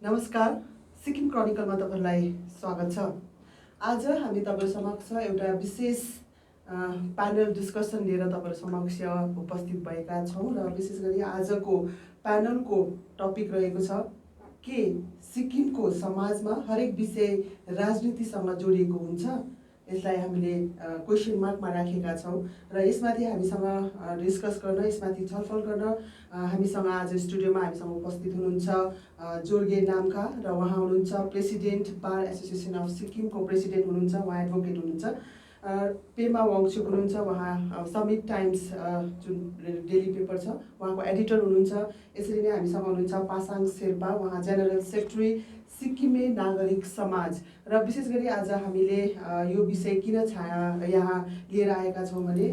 नमस्कार, सिक्किम क्रोनिकलमा तपाईलाई स्वागत छ। आज हामी तपाईहरु समक्ष एउटा विशेष प्यानल डिस्कसन लिएर तपाईहरु समक्ष उपस्थित भएका छौं र विशेष गरी आजको प्यानलको टपिक रहेको छ के सिक्किमको समाजमा हरेक विषय राजनीतिसँग जोडिएको हुन्छ। यसलाई हामीले क्वेशन मार्कमा राखेका छौं र यसमाथि हामीसँग डिस्कस गर्न, यसमाथि छलफल गर्न हामीसँग आज स्टुडियोमा हामीसँग उपस्थित हुनुहुन्छ जोर्गे नामका र उहाँ हुनुहुन्छ प्रेसिडेन्ट बार एसोसिएसन अफ सिक्किमको प्रेसिडेन्ट हुनुहुन्छ, उहाँ एडभोकेट हुनुहुन्छ। पेमा वाङचुक हुनुहुन्छ, उहाँ समिट टाइम्स जुन डेली पेपर छ उहाँको एडिटर हुनुहुन्छ। यसरी नै हामीसँग हुनुहुन्छ पासाङ शेर्पा, उहाँ जेनरल सेक्रेटरी सिक्किमे नागरिक समाज। र विशेष गरी आज हामीले यो विषय किन यहाँ लिएर आएका छौँ भने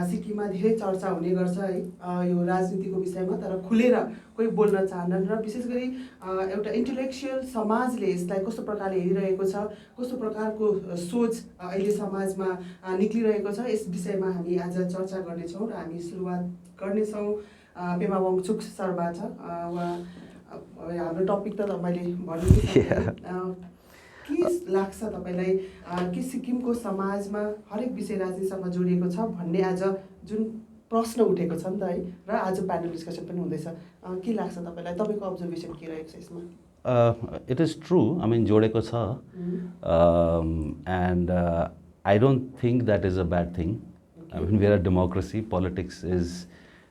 सिक्किममा धेरै चर्चा हुने गर्छ है यो राजनीतिको विषयमा, तर खुलेर कोही बोल्न चाहन्छन् र विशेष गरी एउटा इन्टेलेक्चुअल समाजले यसलाई कस्तो प्रकारले हेरिरहेको छ, कस्तो प्रकारको सोच अहिले समाजमा निक्लिरहेको छ, यस विषयमा हामी आज चर्चा गर्नेछौँ र हामी सुरुवात गर्नेछौँ पेमा वाङचुक सरबाट। हाम्रो टपिक त तपाईँले भन्नु के लाग्छ तपाईँलाई कि सिक्किमको समाजमा हरेक विषय राजनीतिसँग जोडिएको छ भन्ने आज जुन प्रश्न उठेको छ नि त है, र आज प्यानल डिस्कसन पनि हुँदैछ, के लाग्छ तपाईँलाई, तपाईँको अब्जर्भेसन के रहेको छ यसमा? It is true, I mean जोडेको छ, and I don't think that is a bad thing. I mean we are a democracy, politics is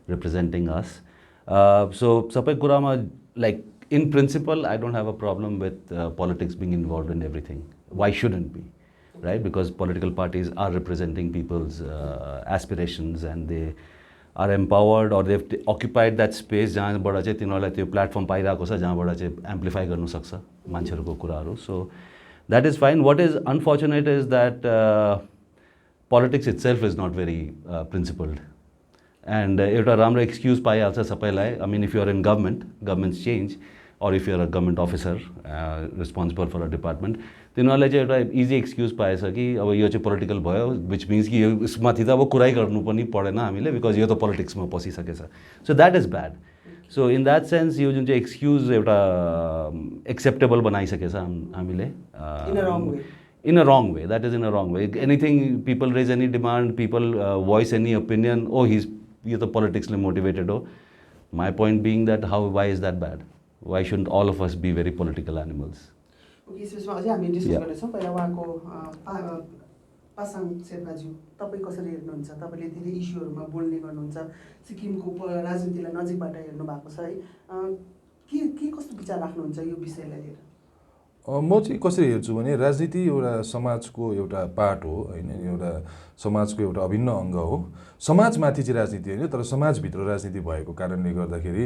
representing us. So सबै कुरामा like in principle I don't have a problem with politics being involved in everything. Why shouldn't be, right? Because political parties are representing people's aspirations and they are empowered or they've occupied that space जहाँबाट चाहिँ तिनीहरूलाई त्यो platform पाइरहेको छ जहाँबाट चाहिँ amplify गर्नु सक्छ मान्छेहरूको कुराहरू. So that is fine. What is unfortunate is that politics itself is not very principled. And एउटा राम्रो एक्सक्युज पाइहाल्छ सबैलाई. I mean if you are in government, governments change, or if you are a government officer responsible for a department, तिनीहरूले चाहिँ एउटा easy excuse पाएछ कि अब यो चाहिँ पोलिटिकल भयो, विच मिन्स कि यसमाथि त अब कुरै गर्नु पनि परेन हामीले बिकज यो त पोलिटिक्समा पसिसकेछ. So that is bad. So in that sense यो जुन चाहिँ एक्सक्युज एउटा एक्सेप्टेबल बनाइसकेछ हामीले in a wrong way. That is in a wrong way. Anything, people raise any demand, people voice any opinion, oh he's the politically motivated. Oh, my point being that why is that bad? Why shouldn't all of us be very political animals? Okay, यसमा अझै हामी discuss गर्नेछौँ. पहिला उहाँको पासाङ शेर्पाज्यू, तपाईँ कसरी हेर्नुहुन्छ? तपाईँले धेरै इस्युहरूमा बोल्ने गर्नुहुन्छ, सिक्किमको राजनीतिलाई नजिकबाट हेर्नु भएको छ है, के कस्तो विचार राख्नुहुन्छ यो विषयलाई लिएर? म चाहिँ कसरी हेर्छु भने राजनीति एउटा समाजको एउटा पार्ट हो हैन, एउटा समाजको एउटा अभिन्न अङ्ग हो. समाजमाथि चाहिँ राजनीति हैन, तर समाजभित्र राजनीति भएको कारणले गर्दाखेरि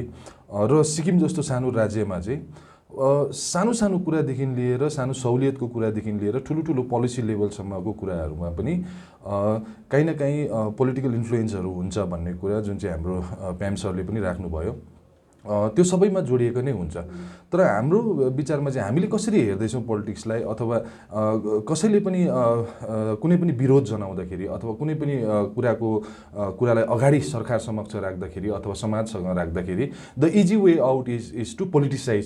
र सिक्किम जस्तो सानो राज्यमा चाहिँ सानो सानो कुरादेखि लिएर, सानो सहुलियतको कुरादेखि लिएर ठुलो पोलिसी लेभलसम्मको कुराहरूमा पनि कहीँ न कहीँ पोलिटिकल इन्फ्लुएन्सहरू हुन्छ भन्ने कुरा जुन चाहिँ हाम्रो प्याम सरले पनि राख्नुभयो, त्यो सबैमा जोडिएको नै हुन्छ. तर हाम्रो विचारमा चाहिँ हामीले कसरी हेर्दैछौँ पोलिटिक्सलाई, अथवा कसैले पनि कुनै पनि विरोध जनाउँदाखेरि अथवा कुनै पनि कुरालाई अगाडि सरकार समक्ष राख्दाखेरि अथवा समाजसँग राख्दाखेरि the easy way out is to politicise,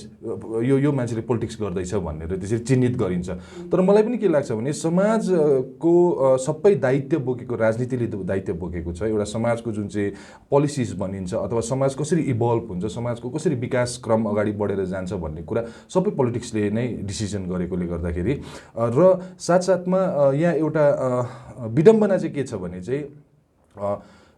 यो मान्छेले पोलिटिक्स गर्दैछ भनेर त्यसरी चिन्हित गरिन्छ. तर मलाई पनि के लाग्छ भने समाजको सबै दायित्व बोकेको, राजनीतिले दायित्व बोकेको छ. एउटा समाजको जुन चाहिँ पोलिसिज बनिन्छ अथवा समाज कसरी इभल्भ हुन्छ, समाजको कसरी विकास क्रम अगाडि बढेर जान्छ भन्ने कुरा सबै पोलिटिक्सले नै डिसिजन गरेकोले गर्दाखेरि, र साथसाथमा यहाँ एउटा विडम्बना चाहिँ के छ भने चाहिँ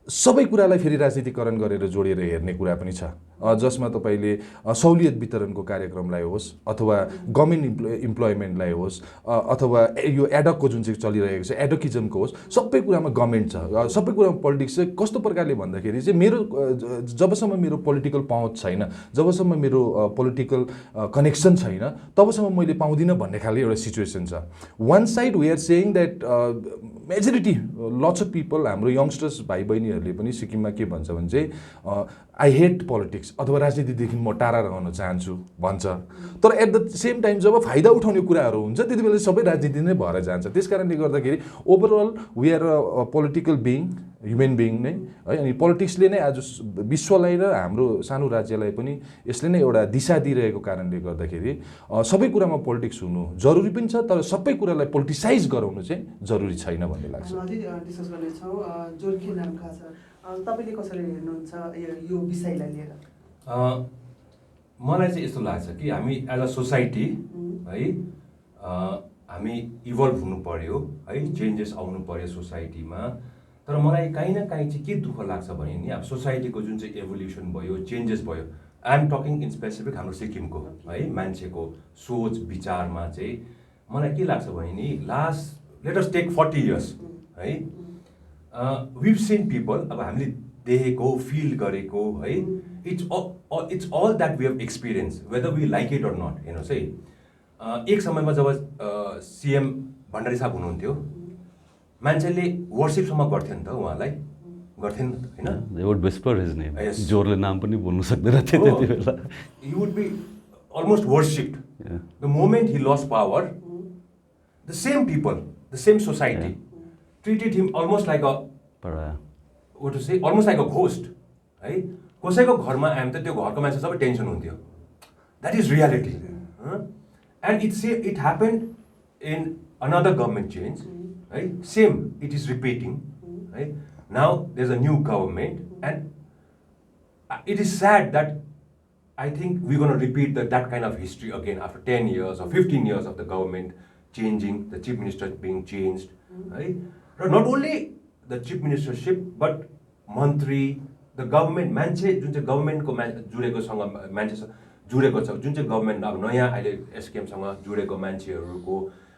सबै कुरालाई फेरि राजनीतिकरण गरेर जोडेर हेर्ने कुरा पनि छ, जसमा तपाईँले सहुलियत वितरणको कार्यक्रमलाई होस् अथवा गभर्मेन्ट इम्प्लोइमेन्टलाई होस् अथवा यो एडकको जुन चाहिँ चलिरहेको छ एडोकिजमको होस्, सबै कुरामा गभर्मेन्ट छ, सबै कुरामा पोलिटिक्स चाहिँ कस्तो प्रकारले भन्दाखेरि चाहिँ मेरो जबसम्म मेरो पोलिटिकल पहुँच छैन, जबसम्म मेरो पोलिटिकल कनेक्सन छैन, तबसम्म मैले पाउँदिनँ भन्ने खाले एउटा सिचुएसन छ. One side we are saying that majority lots of people, हाम्रो यङ्स्टर्स भाइ बहिनीहरूले पनि सिक्किममा के भन्छ भने चाहिँ आई हेट पोलिटिक्स अथवा राजनीतिदेखि म टाढा रहन चाहन्छु भन्छ। तर एट द सेम टाइम जब फाइदा उठाउने कुराहरू हुन्छ त्यति बेला सबै राजनीति नै भएर जान्छ। त्यस कारणले गर्दाखेरि overall we are a political being, human being नै है। अनि पोलिटिक्सले नै आज विश्वलाई र हाम्रो सानो राज्यलाई पनि यसले नै एउटा दिशा दिइरहेको कारणले गर्दाखेरि सबै कुरामा पोलिटिक्स हुनु जरुरी पनि छ, तर सबै कुरालाई पोलिटिसाइज गराउनु चाहिँ जरुरी छैन भन्ने लाग्छ। अझै डिस्कस गर्नेछौँ। जोर्खे नामका छ, तपाईँले कसरी हेर्नुहुन्छ यो विषयलाई लिएर? मलाई चाहिँ यस्तो लाग्छ कि हामी एज अ सोसाइटी है हामी इभल्भ हुनु पर्यो है, चेन्जेस आउनु पर्यो सोसाइटीमा। तर मलाई काहीँ न काहीँ चाहिँ के दुःख लाग्छ भने नि अब सोसाइटीको जुन चाहिँ एभोल्युसन भयो, चेन्जेस भयो, I am talking in specific हाम्रो सिक्किमको है मान्छेको सोच विचारमा चाहिँ मलाई के लाग्छ भने नि last let us take 40 years है, we've seen people, अब हामीले देखेको फिल गरेको है, it's all that we have experience whether we like it or not. हेर्नुहोस् है, एक समयमा जब सिएम भण्डारी साहब हुनुहुन्थ्यो मान्छेले वर्सिपसम्म गर्थ्यो नि त उहाँलाई, गर्थेन हैन? They would whisper his name. Yes. जोरले नाम पनि बोल्नु सक्दैन थियो त्यति बेला। He would be almost worshipped. Yeah. The moment he lost power, the same people, the same society treated him almost like a Pariah. what to say, almost like a ghost. है, कसैको घरमा आयो भने त त्यो घरको मान्छे सबै टेन्सन हुन्थ्यो। That is reality. And it happened in another government change. Right? Same, it is repeating. Right? Now there's a new government, and it is sad that I think we're going to repeat that kind of history again after 10 years or 15 years of the government changing, the chief minister being changed. Right? Not only the chief ministership, but mantri, the government, मान्छे जुन चाहिँ गभर्मेन्टको जुडेकोसँग मान्छेसँग जुडेको छ, जुन चाहिँ government अब नयाँ अहिले एसकेएमसँग जुडेको मान्छेहरूको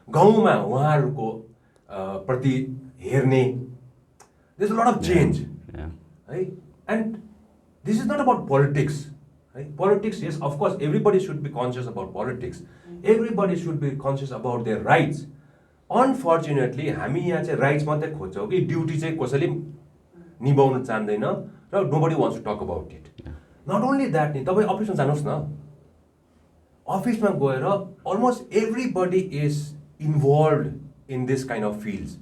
गाउँमा उहाँहरूको प्रति हेर्ने, there's a lot of change. Yeah. Right? And this is not about politics. Right? Politics, yes, of course, everybody should be conscious about politics. Everybody should be conscious about their rights. Unfortunately, हामी यहाँ चाहिँ rights मात्रै खोज्छौँ कि duty चाहिँ कसैले निभाउन चाहँदैन र nobody wants to talk about it. Not only that, नि तपाईँ अफिसमा जानुहोस् न, अफिसमा गएर almost everybody is involved in this kind of fields.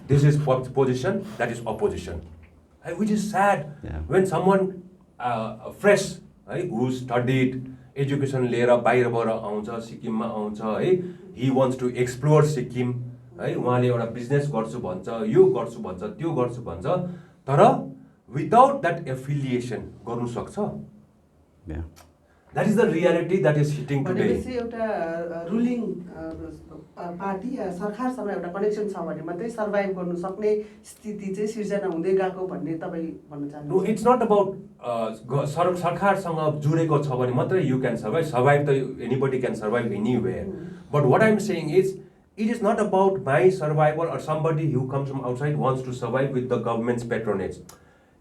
This is position, that is opposition. Which is sad. Yeah. When someone fresh who studied education लिएर बाहिरबाट आउँछ, सिक्किममा आउँछ है, he wants to explore Sikkim है, उहाँले एउटा बिजनेस गर्छु भन्छ, यो गर्छु भन्छ, त्यो गर्छु भन्छ, तर without that affiliation गर्नु सक्छ? Yeah. That is the reality that is hitting today. भनेपछि एउटा रुलिङ पार्टी या सरकारसँग एउटा कनेक्सन छ भने मात्रै सर्भाइभ गर्नु सक्ने स्थिति चाहिँ सिर्जना हुँदै गएको भन्ने तपाईँ भन्न चाहनुहुन्छ? No, it's not about सरकारसँग जुडेको छ भने मात्रै you can survive. Survive त anybody can survive anywhere. But what I'm saying is, it is not about my survival or somebody who comes from outside wants to survive with the government's patronage.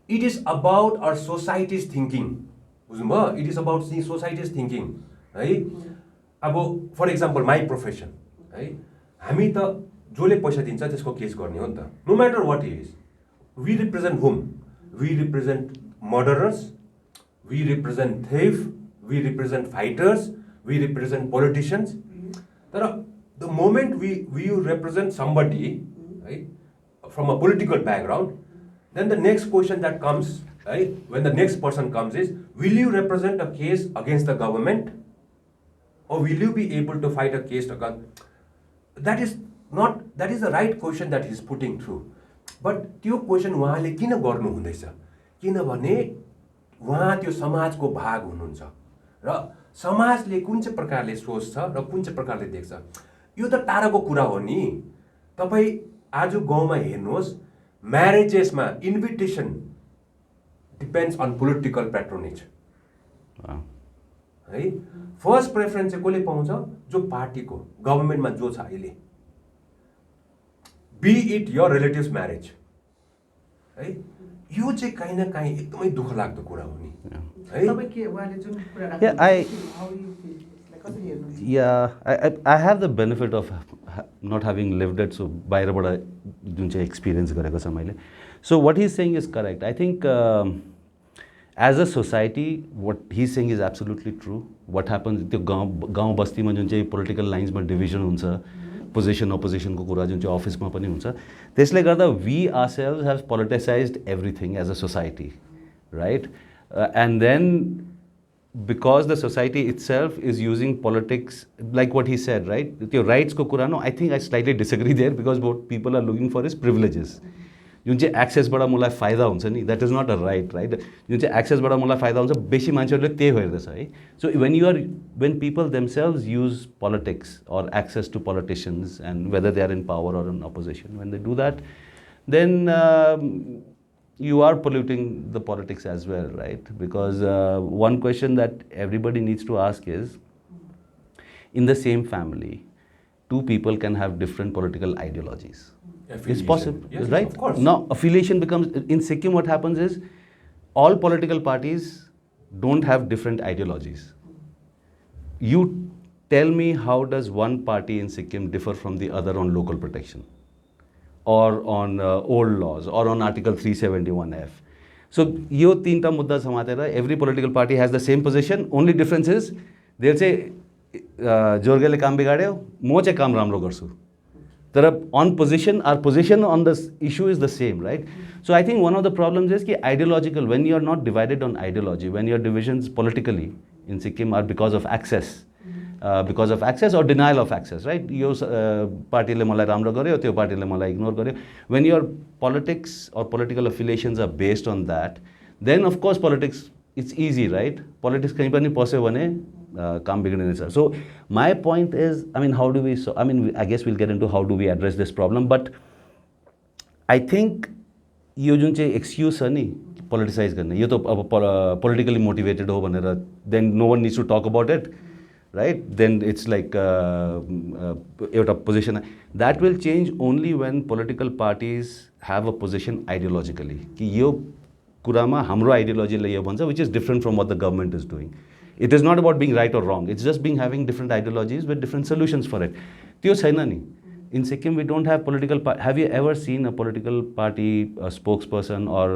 It is about our society's thinking. बुझ्नुभयो? It is about the society's thinking. है, अब for example my profession है, हामी त जसले पैसा दिन्छ त्यसको केस गर्ने हो नि त, no matter what is. We represent whom? We represent murderers, we represent thief, we represent fighters, we represent politicians. तर the moment we represent somebody है from a political background, then the next question that comes, right, when the next person comes is, will you represent a case against the government, or will you be able to fight a case against? That is the right question that he's putting through. But त्यो question उहाँले किन गर्नु हुँदैछ? किनभने उहाँ त्यो समाजको भाग हुनुहुन्छ र समाजले कुन चाहिँ प्रकारले सोच्छ र कुन चाहिँ प्रकारले देख्छ, यो त टाढाको कुरा हो नि। तपाईँ आज गाउँमा हेर्नुहोस्, म्यारेजेसमा इन्भिटेसन डिपेन्ड्स अन पोलिटिकल प्याट्रोनेज है। फर्स्ट प्रेफरेन्स चाहिँ कसले पाउँछ? जो पार्टीको गभर्मेन्टमा जो छ अहिले, be it your relatives marriage है। यो चाहिँ काहीँ न काहीँ एकदमै दुःख लाग्दो कुरा हो नि है। तपाईँ के उहाँले जुन कुरा राख्नु Yeah, how you feel? कसरी हेर्नुहुन्छ? Yeah, I have the benefit of not having lived it, so बाहिरबाट जुन चाहिँ एक्सपिरियन्स गरेको छ मैले। So what he's saying is correct. I think as a society what he said is absolutely true. What happens त्यो गाउँ बस्तीमा जुन चाहिँ पोलिटिकल लाइन्समा डिभिजन हुन्छ, पोजिसन अपोजिसनको कुरा जुन चाहिँ अफिसमा पनि हुन्छ, त्यसले गर्दा we ourselves have politicized everything as a society, right? And then because the society itself is using politics, like what he said, right? Your rights ko kura, no, I think I slightly disagree there, because what people are looking for is privileges. जुन चाहिँ एक्सेसबाट मलाई फाइदा हुन्छ नि, that is not a right, right? जुन चाहिँ एक्सेसबाट मलाई फाइदा हुन्छ, बेसी मान्छेहरूले त्यही हेर्दछ है. So when people themselves use politics or access to politicians, and whether they are in power or in opposition, when they do that, then you are polluting the politics as well, right? Because one question that everybody needs to ask is, in the same family, two people can have different political ideologies. It's possible, yes, right? Of course. Now, affiliation becomes, in Sikkim what happens is, all political parties don't have different ideologies. You tell me, how does one party in Sikkim differ from the other on local protection? Or on old laws, or on Article 371F. So, यो तीनटा मुद्दा समातेर every political party has the same position. Only difference is, they'll say, जोर्गेले काम बिगाड्यो, म चाहिँ काम राम्रो गर्छु. तर on position, our position on this issue is the same, right? So I think one of the problems is कि ideological, when you are not divided on ideology, when your divisions politically in Sikkim are because of access, or denial of access, right? यो पार्टीले मलाई राम्रो गर्यो, त्यो पार्टीले मलाई ignore गर्यो. When your politics or political affiliations are based on that, then of course politics, it's easy, right? Politics कहीं पनि पस्यो भने काम बिग्रिने छ. So my point is, I mean, how do we, so I mean, I guess we'll get into how do we address this problem, but I think यो जुन चाहिँ एक्सक्युज छ नि पोलिटिसाइज गर्ने, यो त अब पोलिटिकली मोटिभेटेड हो भनेर, then no one needs to talk about it, right? Then it's like एउटा position. That will change only when political parties have a position ideologically. कि यो कुरामा हाम्रो ideologyले यो भन्छ, which is different from what the government is doing. It is not about being right or wrong. It's just being having different ideologies with different solutions for it. त्यो छैन नि. In Sikkim, we don't have political party. Have you ever seen a political party spokesperson or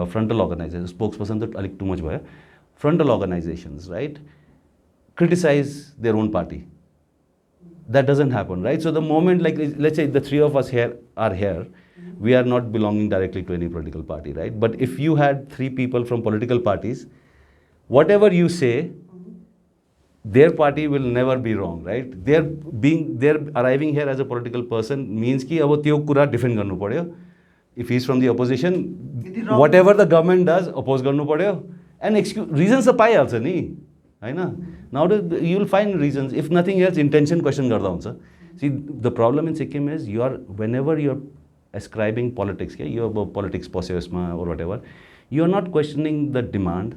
frontal organization? Spokesperson तो अलिक too much भयो. Frontal organizations, right? Criticize their own party. That doesn't happen, right? So the moment, like, let's say the three of us here are here, we are not belonging directly to any political party, right? But if you had three people from political parties, whatever you say, their party will never be wrong, right? They're arriving here as a political person means कि अब त्यो कुरा defend गर्नु पर्यो. If he's from the opposition, whatever the government does, oppose गर्नु पर्यो. And reasons त पाइहाल्छ नि. Now you will find reasons. If nothing else, intention question garda huncha. See, the problem in Sikkim is whenever you're ascribing politics, you have politics or whatever, you're not questioning the demand,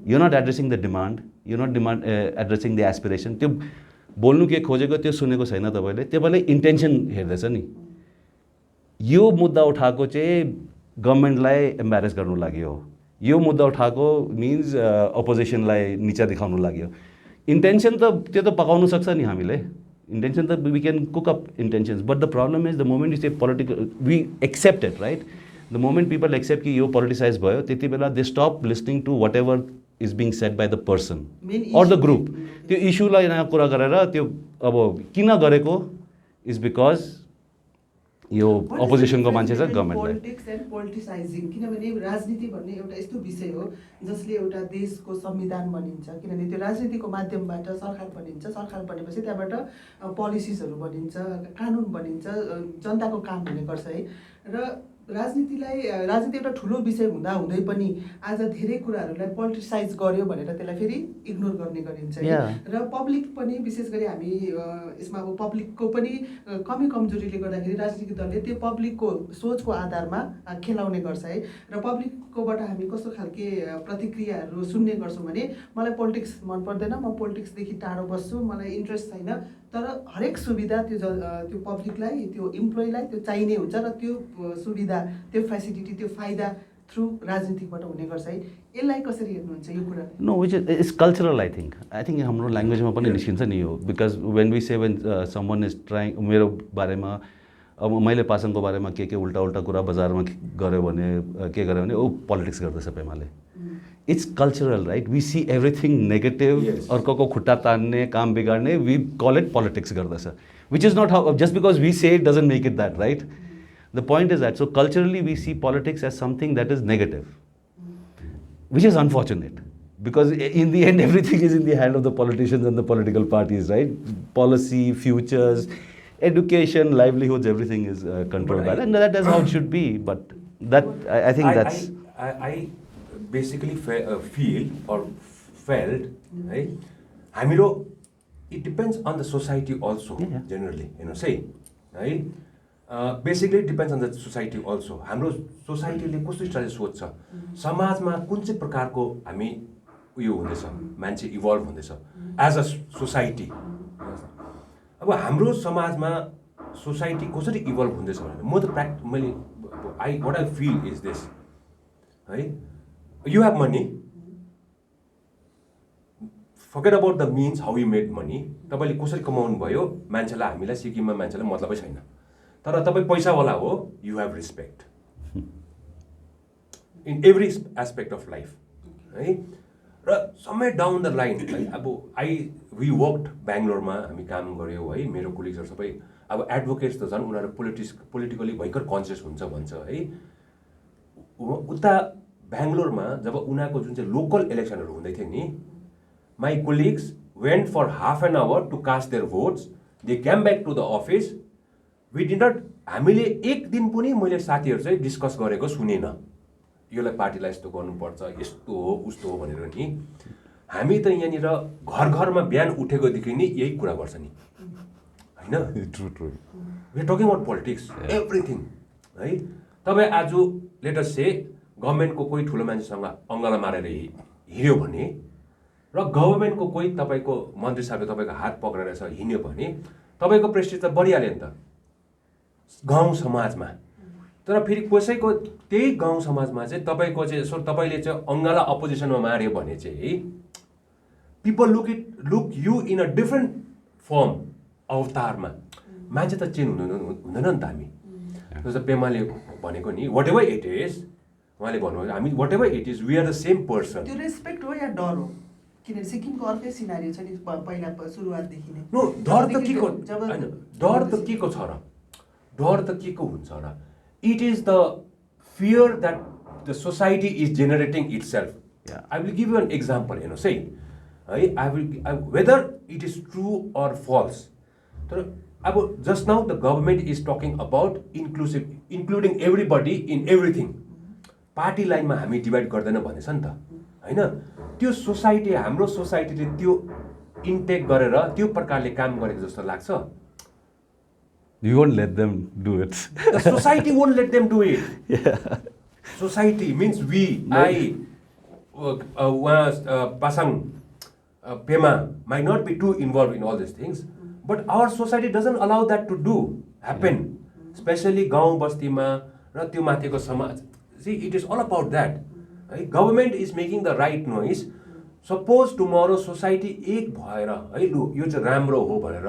you're not addressing the demand, you're not addressing the aspiration. त्यो बोल्नु के खोजेको त्यो सुनेको छैन तपाईले, त्यसले intention हेर्दैछ नि. यो मुद्दा उठाएको चाहिँ गभर्नमेन्टलाई एम्बारेस गर्नु लाग्यो. यो मुद्दा उठाएको मिन्स अपोजिसनलाई नीचा देखाउनु लाग्यो. इन्टेन्सन त त्यो त पकाउनु सक्छ नि हामीले. इन्टेन्सन त we can cook up intentions. But the problem is the moment you say political we accept it, right? The moment people accept कि यो पोलिटिसाइज भयो, त्यति बेला they stop listening to whatever is being said by the person or the group. त्यो इस्युलाई यहाँ कुरा गरेर त्यो अब किन गरेको इज बिकज यो अपोजिसनको मान्छे छ गभर्नमेन्टलाई. पोलिटिक्स एन्ड पोलिटिसाइजिङ, किनभने राजनीति भन्ने एउटा यस्तो विषय हो जसले एउटा देशको संविधान बनिन्छ. किनभने त्यो राजनीतिको माध्यमबाट सरकार बनिन्छ, सरकार बनेपछि त्यहाँबाट पोलिसिसहरू बनिन्छ, कानुन बनिन्छ, जनताको काम हुने गर्छ है. र राजनीति एउटा ठुलो विषय हुँदा हुँदै पनि आज धेरै कुराहरूलाई पोलिटिसाइज गर्यो भनेर त्यसलाई फेरि इग्नोर गर्ने गरिन्छ. र पब्लिक पनि विशेष गरी हामी यसमा अब पब्लिकको पनि कमी कमजोरीले गर्दाखेरि राजनीतिक दलले त्यो पब्लिकको सोचको आधारमा खेलाउने गर्छ है. र पब्लिककोबाट हामी कस्तो खालके प्रतिक्रियाहरू सुन्ने गर्छौँ भने मलाई पोलिटिक्स मन पर्दैन, म पोलिटिक्सदेखि टाढो बस्छु, मलाई इन्ट्रेस्ट छैन. तर हरेक सुविधा त्यो पब्लिकलाई, त्यो इम्प्लोइलाई त्यो चाहिने हुन्छ र त्यो सुविधा, त्यो फेसिलिटी, त्यो फाइदा थ्रु राजनीतिबाट हुने गर्छ है. यसलाई कसरी हेर्नुहुन्छ यो कुरा? No, which is cultural. I think हाम्रो ल्याङ्ग्वेजमा पनि निस्किन्छ नि यो. Because when we say when someone is trying, मेरो बारेमा अब मैले पासाङको बारेमा के उल्टा कुरा बजारमा गऱ्यो भने के गर्यो भने ओ पोलिटिक्स गर्दैछ पेमाले. it's cultural, right? We see everything negative, Yes. अर्कोको खुट्टा तान्ने, काम बिगाड्ने, we call it politics गर्दछ. Which is not how, just because we say it doesn't make it that, right? The point is that, so culturally we see politics as something that is negative, which is unfortunate. Because in the end, everything is in the hand of the politicians and the political parties, right? Policy, futures, education, livelihoods, everything is controlled by that. And that is how it should be. But that, I think that's... I basically feel or felt, है हामीरो it depends on the society also. Yeah. Generally, say, है basically it depends on the society also. हाम्रो सोसाइटीले कस्तो स्टाइलले सोच्छ, समाजमा कुन चाहिँ प्रकारको हामी उयो हुँदैछ, मान्छे इभल्भ हुँदैछ एज अ सोसाइटी. अब हाम्रो समाजमा सोसाइटी कसरी इभल्भ हुँदैछ भने म त मैले what I feel is this, है you have money, forget about the means how you made money. तपाईले कसरी कमाउनु भयो, मान्छेलाई हामीलाई सिक्किममा मान्छेलाई मतलबै छैन. तर तपाई पैसावाला हो, you have respect in every aspect of life, है. र somewhere down the line, अब we worked बेंगलोरमा, हामी काम गर्यौं है, मेरो कोलिग्सहरु सबै अब एडभोकेट्स त झन् उनीहरु पोलिटिकली भयंकर कन्सियस हुन्छ भन्छ है. उता बेंगलोरमा जब उनीहरुको जुन चाहिँ लोकल इलेक्सनहरु हुँदै थियो नि, my colleagues went for half an hour to cast their votes. They came back to the office. We did not, हामीले एक दिन पनि मैले साथीहरु चाहिँ डिस्कस गरेको सुनेन. योलाई पार्टीलाई यस्तो गर्नुपर्छ, यस्तो हो उस्तो हो भनेर नि. हामी त यहाँनिर घर-घरमा बिहान उठेकोदेखि नि यही कुरा गर्छ नि. हैन? True. We are talking about politics, everything, है. तपाई आज लेट अस से गभर्नमेन्टको कोही ठुलो मान्छेसँग अङ्गला मारेर हिँड्यो भने र गभर्नमेन्टको कोही तपाईको मन्त्री साहबले तपाईको हात पक्रेर हिँड्यो भने तपाईको प्रेस्टिज त बढिहाल्यो नि त गाउँ समाजमा. तर फेरि कसैको त्यही गाउँ समाजमा चाहिँ तपाईको चाहिँ यसो तपाईले चाहिँ अङ्गला अपोजिसनमा मार्यो भने चाहिँ people look you in a different form, अवतारमा. मान्छे त चेन्ज हुँदैन नि त हामी. जस्तो पेमाले भनेको नि whatever it is, उहाँले भन्नुभयो हामी whatever it is, we are the same person. त्यो रेस्पेक्ट हो या डर हो? किनभने सिक्किमको अर्कै सिनारियो छ नि पहिला सुरुवातदेखि नै. नो डर त के को हैन, डर त के को छ र, डर त के को हुन्छ र. It is the fear that the society is generating itself. Yeah. I will give you an example, say, whether it is true or false. Just now the government is talking about including everybody in everything. Party line मा हामी divide गर्दैन भनेछ नि त, हैन? त्यो society, हाम्रो सोसाइटीले त्यो इन्टेक गरेर त्यो प्रकारले काम गरेको जस्तो लाग्छ. You won't let them do it. The society won't let them do it. Yeah. Society means we, I, Pasang, Pema might not be too involved in all these things, but our society doesn't allow that to happen. Especially गाउँ बस्तीमा र त्यो माथिको समाज. See, it is all about that. Right? Government is making the right noise. Suppose tomorrow society एक भएर है लु यो चाहिँ राम्रो हो भनेर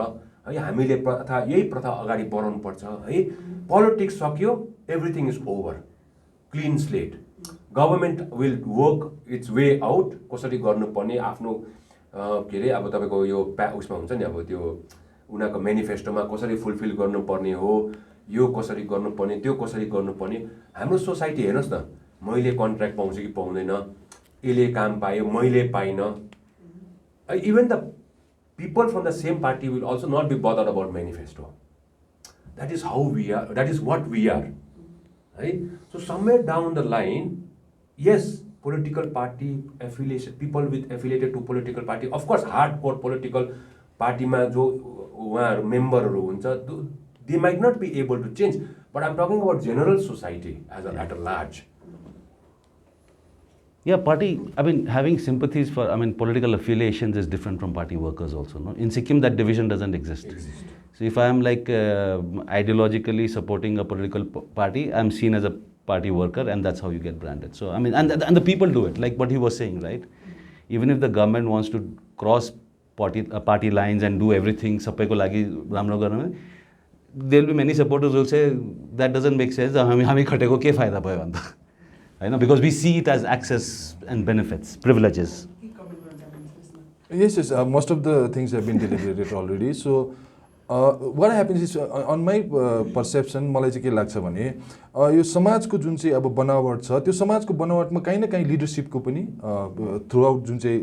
है हामीले यही प्रथा अगाडि बढाउनु पर्छ है. Politics सक्यो, everything is over. Clean slate. Government will work its way out. कसरी गर्नुपर्ने आफ्नो के रे अब तपाईको यो उसमा हुन्छ नि, अब त्यो उनीहरुको म्यानिफेस्टोमा कसरी फुलफिल गर्नुपर्ने हो, यो कसरी गर्नुपर्ने, त्यो कसरी गर्नुपर्ने. हाम्रो सोसाइटी हेर्नुस् न, मैले कन्ट्र्याक्ट पाउँछु कि पाउँदैन, यसले काम पायो मैले पाइन. Even the people from the same party will also not be bothered about manifesto. That is how we are, that is what we are. Right? So somewhere down the line, yes, political party affiliation, people with affiliated to political party, of course hardcore political party ma jo member haru huncha, they might not be able to change, but I'm talking about general society as at a large. Yeah, party, I mean, having sympathies for, I mean, political affiliations is different from party workers also, no? In Sikkim, that division doesn't exist. So if I am like ideologically supporting a political party, I'm seen as a party worker, and that's how you get branded. So, I mean, and the people do it, like what he was saying, right? Even if the government wants to cross party lines and do everything, sabko lagi ramro garne, there will be many supporters who will say, that doesn't make sense, hami khateko ke fayda bhayo anta. होइन, because we see it as access and benefits, privileges. के comment गर्न चाहनुहुन्छ यसमा? Yes, yes. Most of the things have been deliberated already. So, what happens is, on my perception, मलाई चाहिँ के लाग्छ भने यो समाजको जुन चाहिँ अब बनावट छ, त्यो समाजको बनावटमा काहीँ न काहीँ लिडरसिपको पनि थ्रु आउट जुन चाहिँ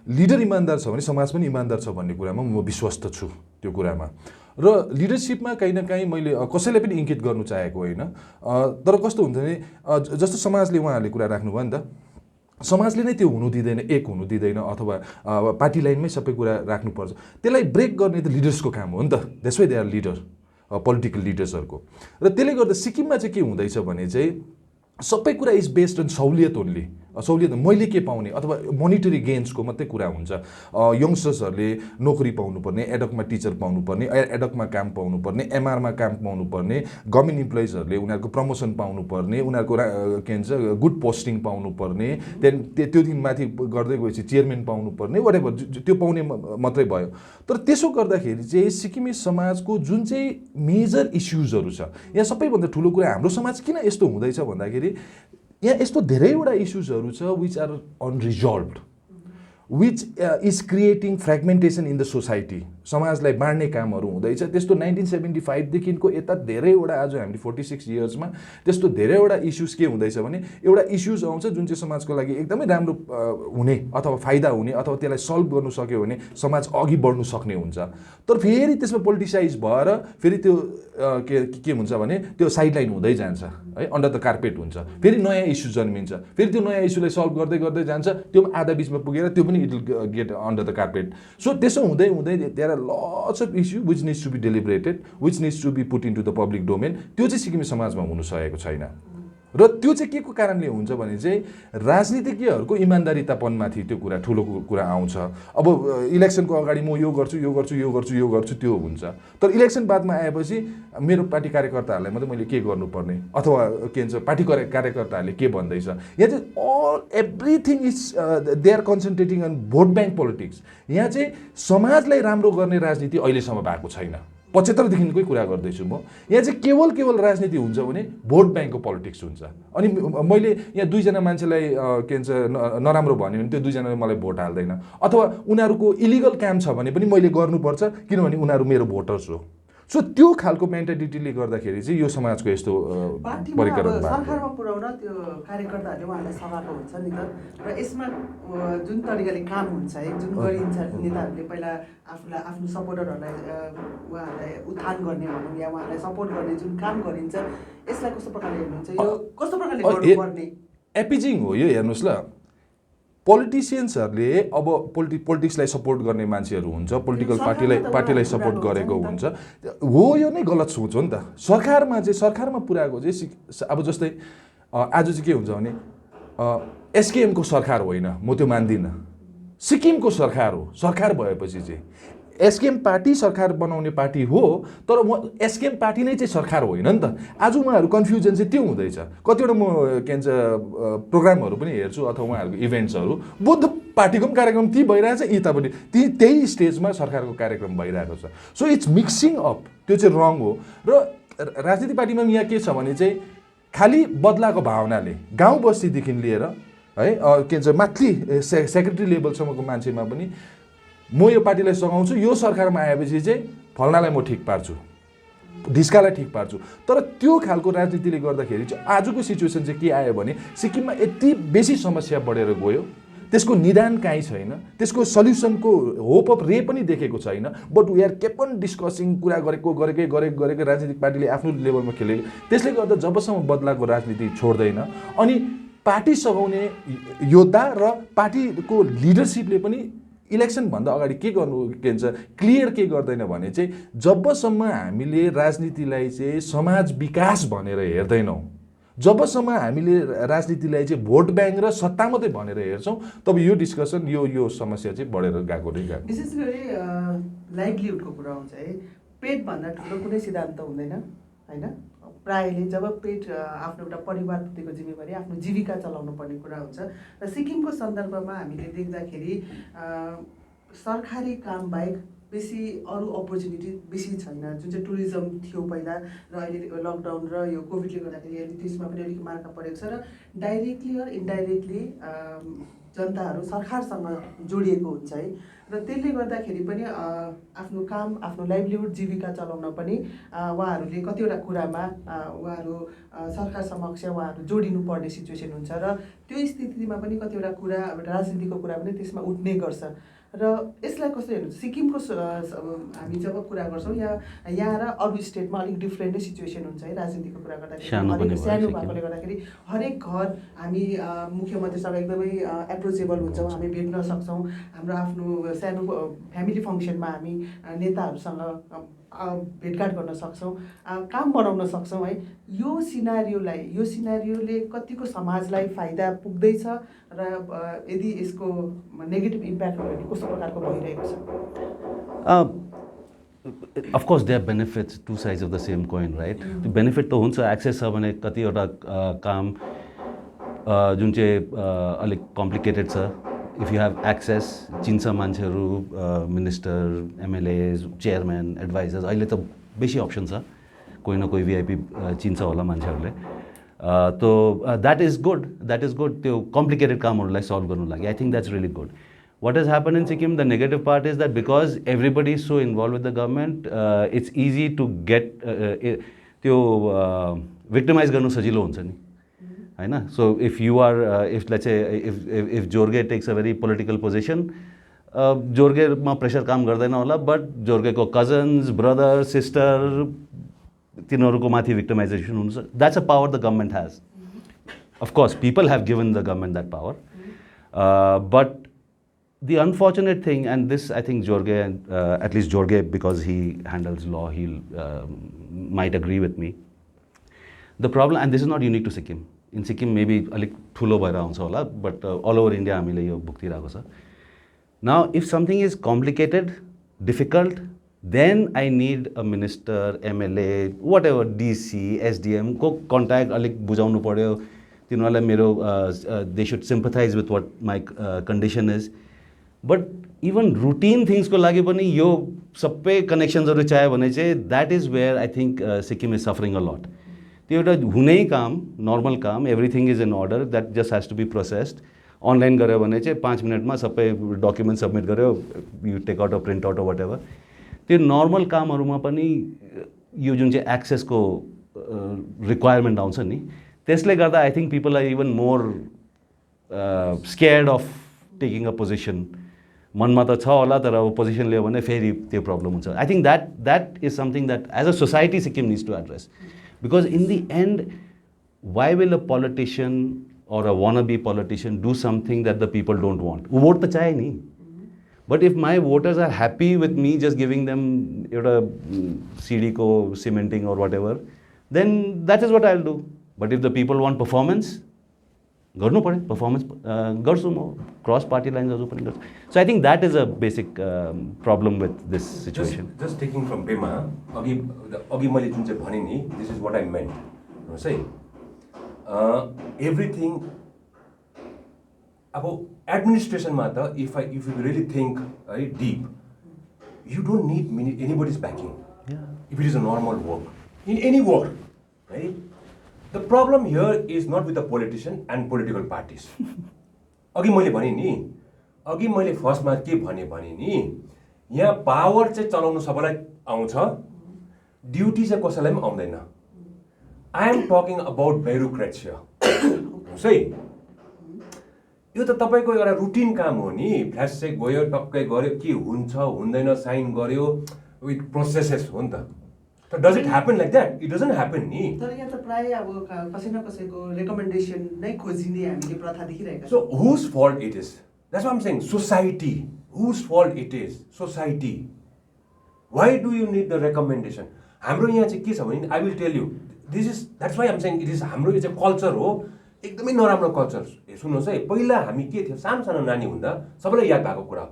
लिडर इमान्दार छ भने समाज पनि इमान्दार छ भन्ने कुरामा म विश्वस्त छु त्यो कुरामा. र लिडरसिपमा काहीँ न काहीँ मैले कसैलाई पनि इङ्गित गर्नु चाहेको होइन, तर कस्तो हुन्छ भने जस्तो समाजले उहाँहरूले कुरा राख्नुभयो नि त, समाजले नै त्यो हुनु दिँदैन, एक हुनु दिँदैन, अथवा पार्टी लाइनमै सबै कुरा राख्नुपर्छ. त्यसलाई ब्रेक गर्ने त लिडर्सको काम हो नि त. That's why they are leader, political लिडर्सहरूको. र त्यसले गर्दा सिक्किममा चाहिँ के हुँदैछ भने चाहिँ सबै कुरा इज बेस्ड अन सहुलियत ओन्ली. सहुलियत मैले के पाउने अथवा मोनिटरी गेन्सको मात्रै कुरा हुन्छ. यङ्स्टर्सहरूले नोकरी पाउनुपर्ने, एडकमा टिचर पाउनुपर्ने, एडकमा काम पाउनुपर्ने, एमआरमा काम पाउनुपर्ने, गभर्मेन्ट इम्प्लोइजहरूले उनीहरूको प्रमोसन पाउनुपर्ने, उनीहरूको के भन्छ गुड पोस्टिङ पाउनुपर्ने, त्यहाँदेखि त्यो दिन माथि गर्दै गएपछि चेयरम्यान पाउनुपर्ने, वाटेभर त्यो पाउने मात्रै भयो. तर त्यसो गर्दाखेरि चाहिँ सिक्किमे समाजको जुन चाहिँ मेजर इस्युजहरू छ, यहाँ सबैभन्दा ठुलो कुरा हाम्रो समाज किन यस्तो हुँदैछ भन्दाखेरि यहाँ यस्तो धेरैवटा इस्युजहरू छ which are unresolved, which is creating fragmentation in the society. समाजलाई बाँड्ने कामहरू हुँदैछ. त्यस्तो 1975 देखिको यता धेरैवटा, आज हामीले 46 इयर्समा त्यस्तो धेरैवटा इस्युज के हुँदैछ भने एउटा इस्युज आउँछ जुन चाहिँ समाजको लागि एकदमै राम्रो हुने अथवा फाइदा हुने अथवा त्यसलाई सल्भ गर्नु सक्यो भने समाज अघि बढ्नु सक्ने हुन्छ. तर फेरि त्यसमा पोलिटिसाइज भएर फेरि त्यो के हुन्छ भने त्यो साइडलाइन हुँदै जान्छ है, अन्डर द कार्पेट हुन्छ. फेरि नयाँ इस्यु जन्मिन्छ, फेरि त्यो नयाँ इस्युलाई सल्भ गर्दै गर्दै जान्छ, त्यो आधा बिचमा पुगेर त्यो पनि it will get under the carpet. So त्यसो हुँदै हुँदै there are lots of issue which needs to be deliberated, which needs to be put into the public domain. त्यो चाहिँ सिक्किमे समाजमा हुनु सकेको छैन. र त्यो चाहिँ के को कारणले हुन्छ भने चाहिँ राजनीतिज्ञहरूको इमान्दारितापनमाथि त्यो कुरा ठुलो कुरा आउँछ. अब इलेक्सनको अगाडि म यो गर्छु यो गर्छु यो गर्छु यो गर्छु त्यो हुन्छ, तर इलेक्सन बादमा आएपछि मेरो पार्टी कार्यकर्ताहरूलाई मात्रै मैले के गर्नुपर्ने अथवा के भन्छ पार्टी कार्यकर्ताहरूले के भन्दैछ. यहाँ चाहिँ everything is they are concentrating on vote bank politics. यहाँ चाहिँ समाजलाई राम्रो गर्ने राजनीति अहिलेसम्म भएको छैन. 75देखिकै कुरा गर्दैछु म. यहाँ चाहिँ केवल राजनीति हुन्छ भने भोट ब्याङ्कको पोलिटिक्स हुन्छ. अनि मैले यहाँ दुईजना मान्छेलाई के भन्छ नराम्रो भन्यो भने त्यो दुईजनाले मलाई भोट हाल्दैन, अथवा उनीहरूको इलिगल काम छ भने पनि मैले गर्नुपर्छ किनभने उनीहरू मेरो भोटर्स हो. सो त्यो खालको मेन्टालिटीले गर्दाखेरि चाहिँ यो समाजको यस्तो परिक्रम सरकारमा पुर्याउन त्यो कार्यकर्ताहरूले उहाँहरूलाई सघाएको हुन्छ नि त. र यसमा जुन तरिकाले काम हुन्छ है, जुन गरिन्छ नेताहरूले पहिला आफूलाई आफ्नो सपोर्टरहरूलाई उहाँहरूलाई उत्थान गर्ने भनौँ या उहाँहरूलाई सपोर्ट गर्ने जुन काम गरिन्छ, यसलाई कस्तो प्रकारले हेर्नुहुन्छ, यो कस्तो प्रकारले गर्नुपर्ने? एपिजिङ हो यो. हेर्नुहोस् ल, पोलिटिसियन्सहरूले अब पोलिटिक्सलाई सपोर्ट गर्ने मान्छेहरू हुन्छ, पोलिटिकल पार्टीलाई सपोर्ट गरेको हुन्छ हो, यो नै गलत सोच हो नि त. सरकारमा पुऱ्याएको चाहिँ अब जस्तै आज चाहिँ के हुन्छ भने एसकेएमको सरकार होइन, म त्यो मान्दिनँ. सिक्किमको सरकार हो. सरकार भएपछि चाहिँ एसकेएम पार्टी सरकार बनाउने पार्टी हो, तर म एसकेएम पार्टी नै चाहिँ सरकार होइन नि त. आज उहाँहरू कन्फ्युजन चाहिँ त्यो हुँदैछ. कतिवटा म के भन्छ प्रोग्रामहरू पनि हेर्छु अथवा उहाँहरूको इभेन्ट्सहरू, बुद्ध पार्टीको पनि कार्यक्रम ती भइरहेछ, यतापट्टि त्यही स्टेजमा सरकारको कार्यक्रम भइरहेको छ. So it's mixing up. त्यो चाहिँ रङ हो. र राजनीतिक पार्टीमा यहाँ के छ भने चाहिँ खालि बदलाको भावनाले गाउँ बस्तीदेखि लिएर है के भन्छ माथि सेक्रेटरी लेभलसम्मको मान्छेमा पनि म यो पार्टीलाई सघाउँछु, यो सरकारमा आएपछि चाहिँ फल्नालाई म ठिक पार्छु, ढिस्कालाई ठिक पार्छु. तर त्यो खालको राजनीतिले गर्दाखेरि चाहिँ आजको सिचुएसन चाहिँ के आयो भने सिक्किममा यति बेसी समस्या बढेर गयो, त्यसको निदान कहीँ छैन, त्यसको सल्युसनको होप अफ रे पनि देखेको छैन. But we are keep on discussing, कुरा गरेकै राजनीतिक पार्टीले आफ्नो लेभलमा खेलेको. त्यसले गर्दा जबसम्म बदलाको राजनीति छोड्दैन अनि पार्टी सघाउने योद्धा र पार्टीको लिडरसिपले पनि इलेक्सनभन्दा अगाडि के गर्नु के भन्छ क्लियर के गर्दैन भने चाहिँ जबसम्म हामीले राजनीतिलाई चाहिँ समाज विकास भनेर हेर्दैनौँ, जबसम्म हामीले राजनीतिलाई चाहिँ भोट ब्याङ्क र सत्ता मात्रै भनेर हेर्छौँ, तब यो डिस्कसन यो समस्या चाहिँ बढेर गएको. विशेष गरी लाइभलीहुडको कुरा हुन्छ है, पेटभन्दा ठुलो कुनै सिद्धान्त हुँदैन होइन. प्रायःले जब पेट आफ्नो एउटा परिवारप्रतिको जिम्मेवारी, आफ्नो जीविका चलाउनु पर्ने कुरा हुन्छ. र सिक्किमको सन्दर्भमा हामीले देख्दाखेरि सरकारी काम बाहेक बेसी अरू अपर्च्युनिटी बेसी छैन, जुन चाहिँ टुरिज्म थियो पहिला र अहिले लकडाउन र यो कोभिडले गर्दाखेरि अहिले त्यसमा पनि अलिक मार्का परेको छ र डाइरेक्टली र इन्डाइरेक्टली जनताहरू सरकारसँग जोडिएको हुन्छ है। र त्यसले गर्दाखेरि पनि आफ्नो काम, आफ्नो लाइभलीहुड, जीविका चलाउन पनि उहाँहरूले कतिवटा कुरामा उहाँहरू सरकार समक्ष उहाँहरू जोडिनु पर्ने सिचुएसन हुन्छ र त्यो स्थितिमा पनि कतिवटा कुरा राजनीतिको कुरा पनि त्यसमा उठ्ने गर्छ। र यसलाई कसरी हेर्नु, सिक्किमको हामी जब कुरा गर्छौँ यहाँ र अरू स्टेटमा अलिक डिफ्रेन्ट नै सिचुएसन हुन्छ है राजनीतिको कुरा गर्दाखेरि। सानो भएकोले गर्दाखेरि हरेक घर हामी मुख्यमन्त्रीसँग एकदमै एप्रोचेबल हुन्छौँ, हामी भेट्न सक्छौँ, हाम्रो आफ्नो सानो फ्यामिली फङ्सनमा हामी नेताहरूसँग भेटघाट गर्न सक्छौँ, काम बनाउन सक्छौँ है। यो सिनारियोले कतिको समाजलाई फाइदा पुग्दैछ र यदि यसको नेगेटिभ इम्प्याक्टहरू कस्तो प्रकारको भइरहेको छ? Of course, there are benefits, two sides of the same coin, right? The benefit to हुन्छ, एक्सेस छ भने कतिवटा काम जुन चाहिँ अलिक कम्प्लिकेटेड छ, if you have access, चिन्छ मान्छेहरू, मिनिस्टर, एमएलएज, चेयरम्यान, एडभाइजर्स, अहिले त बेसी अप्सन छ, कोही न कोही भिआइपी चिन्छ होला मान्छेहरूले। तो द्याट इज गुड त्यो कम्प्लिकेटेड कामहरूलाई सल्भ गर्नु लागि। I think that's really good. What has happened in Sikkim, the negative part is that because everybody is so involved with the government, it's easy to get त्यो victimize गर्नु सजिलो हुन्छ नि, हैन? So if you are, if let's say if Jorge takes a very political position, जोर्गेमा pressure काम गर्दैन होला, बट जोर्गेको कजन्स, ब्रदर, सिस्टर, तिनीहरूको माथि victimization हुन्छ। That's a power the government has. Of course, people have given the government that power, but the unfortunate thing, and this I think Jorge, at least Jorge, because he handles law, he'll might agree with me. The problem, and this is not unique to Sikkim. In Sikkim, maybe अलिक ठुलो भएर आउँछ होला, but all over India हामीले यो भुक्तिरहेको छ। Now, if something is complicated, difficult, then I need a minister, MLA, whatever, DC, SDM को contact अलिक बुझाउनु पर्यो, तिनीहरूलाई मेरो they should sympathize with what my condition is. But even routine things को लागि पनि यो सबै कनेक्सन्सहरू चाहियो भने चाहिँ that is where I think Sikkim is suffering a lot. त्यो एउटा हुनै काम, नर्मल काम, everything is in order, that just has to be processed. Online गऱ्यो भने चाहिँ 5 मिनटमा सबै डकुमेन्ट सबमिट गऱ्यो, you take out a print out whatever. त्यो नर्मल कामहरूमा पनि यो जुन चाहिँ एक्सेसको रिक्वायरमेन्ट आउँछ नि, त्यसले गर्दा I think people are even more scared of taking a position. मनमा त छ होला, तर अब पोजिसन लियो भने फेरि त्यो प्रब्लम हुन्छ। I think that is something that as a society Sikkim needs to address, because in the end why will a politician or a wannabe politician do something that the people don't want? वो vote तो चाहे नहीं, but if my voters are happy with me just giving them एउटा CD को cementing or whatever, then that is what I'll do. But if the people want performance, गर्नु पर्यो, performance गर्छु म, cross party lines गर्छु पनि गर्छु। So I think that is a basic problem with this situation. Just taking from Pema, अघि मैले जुन चाहिँ भने नि, this is what I meant. हेर्नुहोस् है, everything अब एडमिनिस्ट्रेसनमा त if you really think deep, you don't need anybody's backing. If it is a normal work, in any work, right? The problem here is not with the politician and political parties. अघि मैले भने नि, अघि मैले फर्स्टमा के भने नि, यहाँ पावर चाहिँ चलाउनु सबैलाई आउँछ, ड्युटी चाहिँ कसैलाई पनि आउँदैन। I am talking about bureaucrats here. है, यो त तपाईँको एउटा रुटिन काम हो नि, फ्ल्यास चाहिँ गयो, टक्कै गऱ्यो, के हुन्छ हुँदैन साइन गर्यो, विथ प्रोसेसेस हो नि त। तर does it happen like that? It doesn't happen नि। तर यहाँ त प्राय अब कसै न कसैको रेकमेन्डेसन नै खोजिने हामीले प्रथा देखिरहेका छौँ। So whose fault it is? That's what I am saying, society. Whose fault it is? Society. Why do you need the recommendation? हाम्रो यहाँ चाहिँ के छ भने, I will tell you, that's why I am saying it is, हाम्रो यो चाहिँ culture हो, एकदमै नराम्रो कल्चर। सुन्नुहोस् है, पहिला हामी के थियो, सानो सानो नानी हुँदा सबैलाई याद भएको कुरा,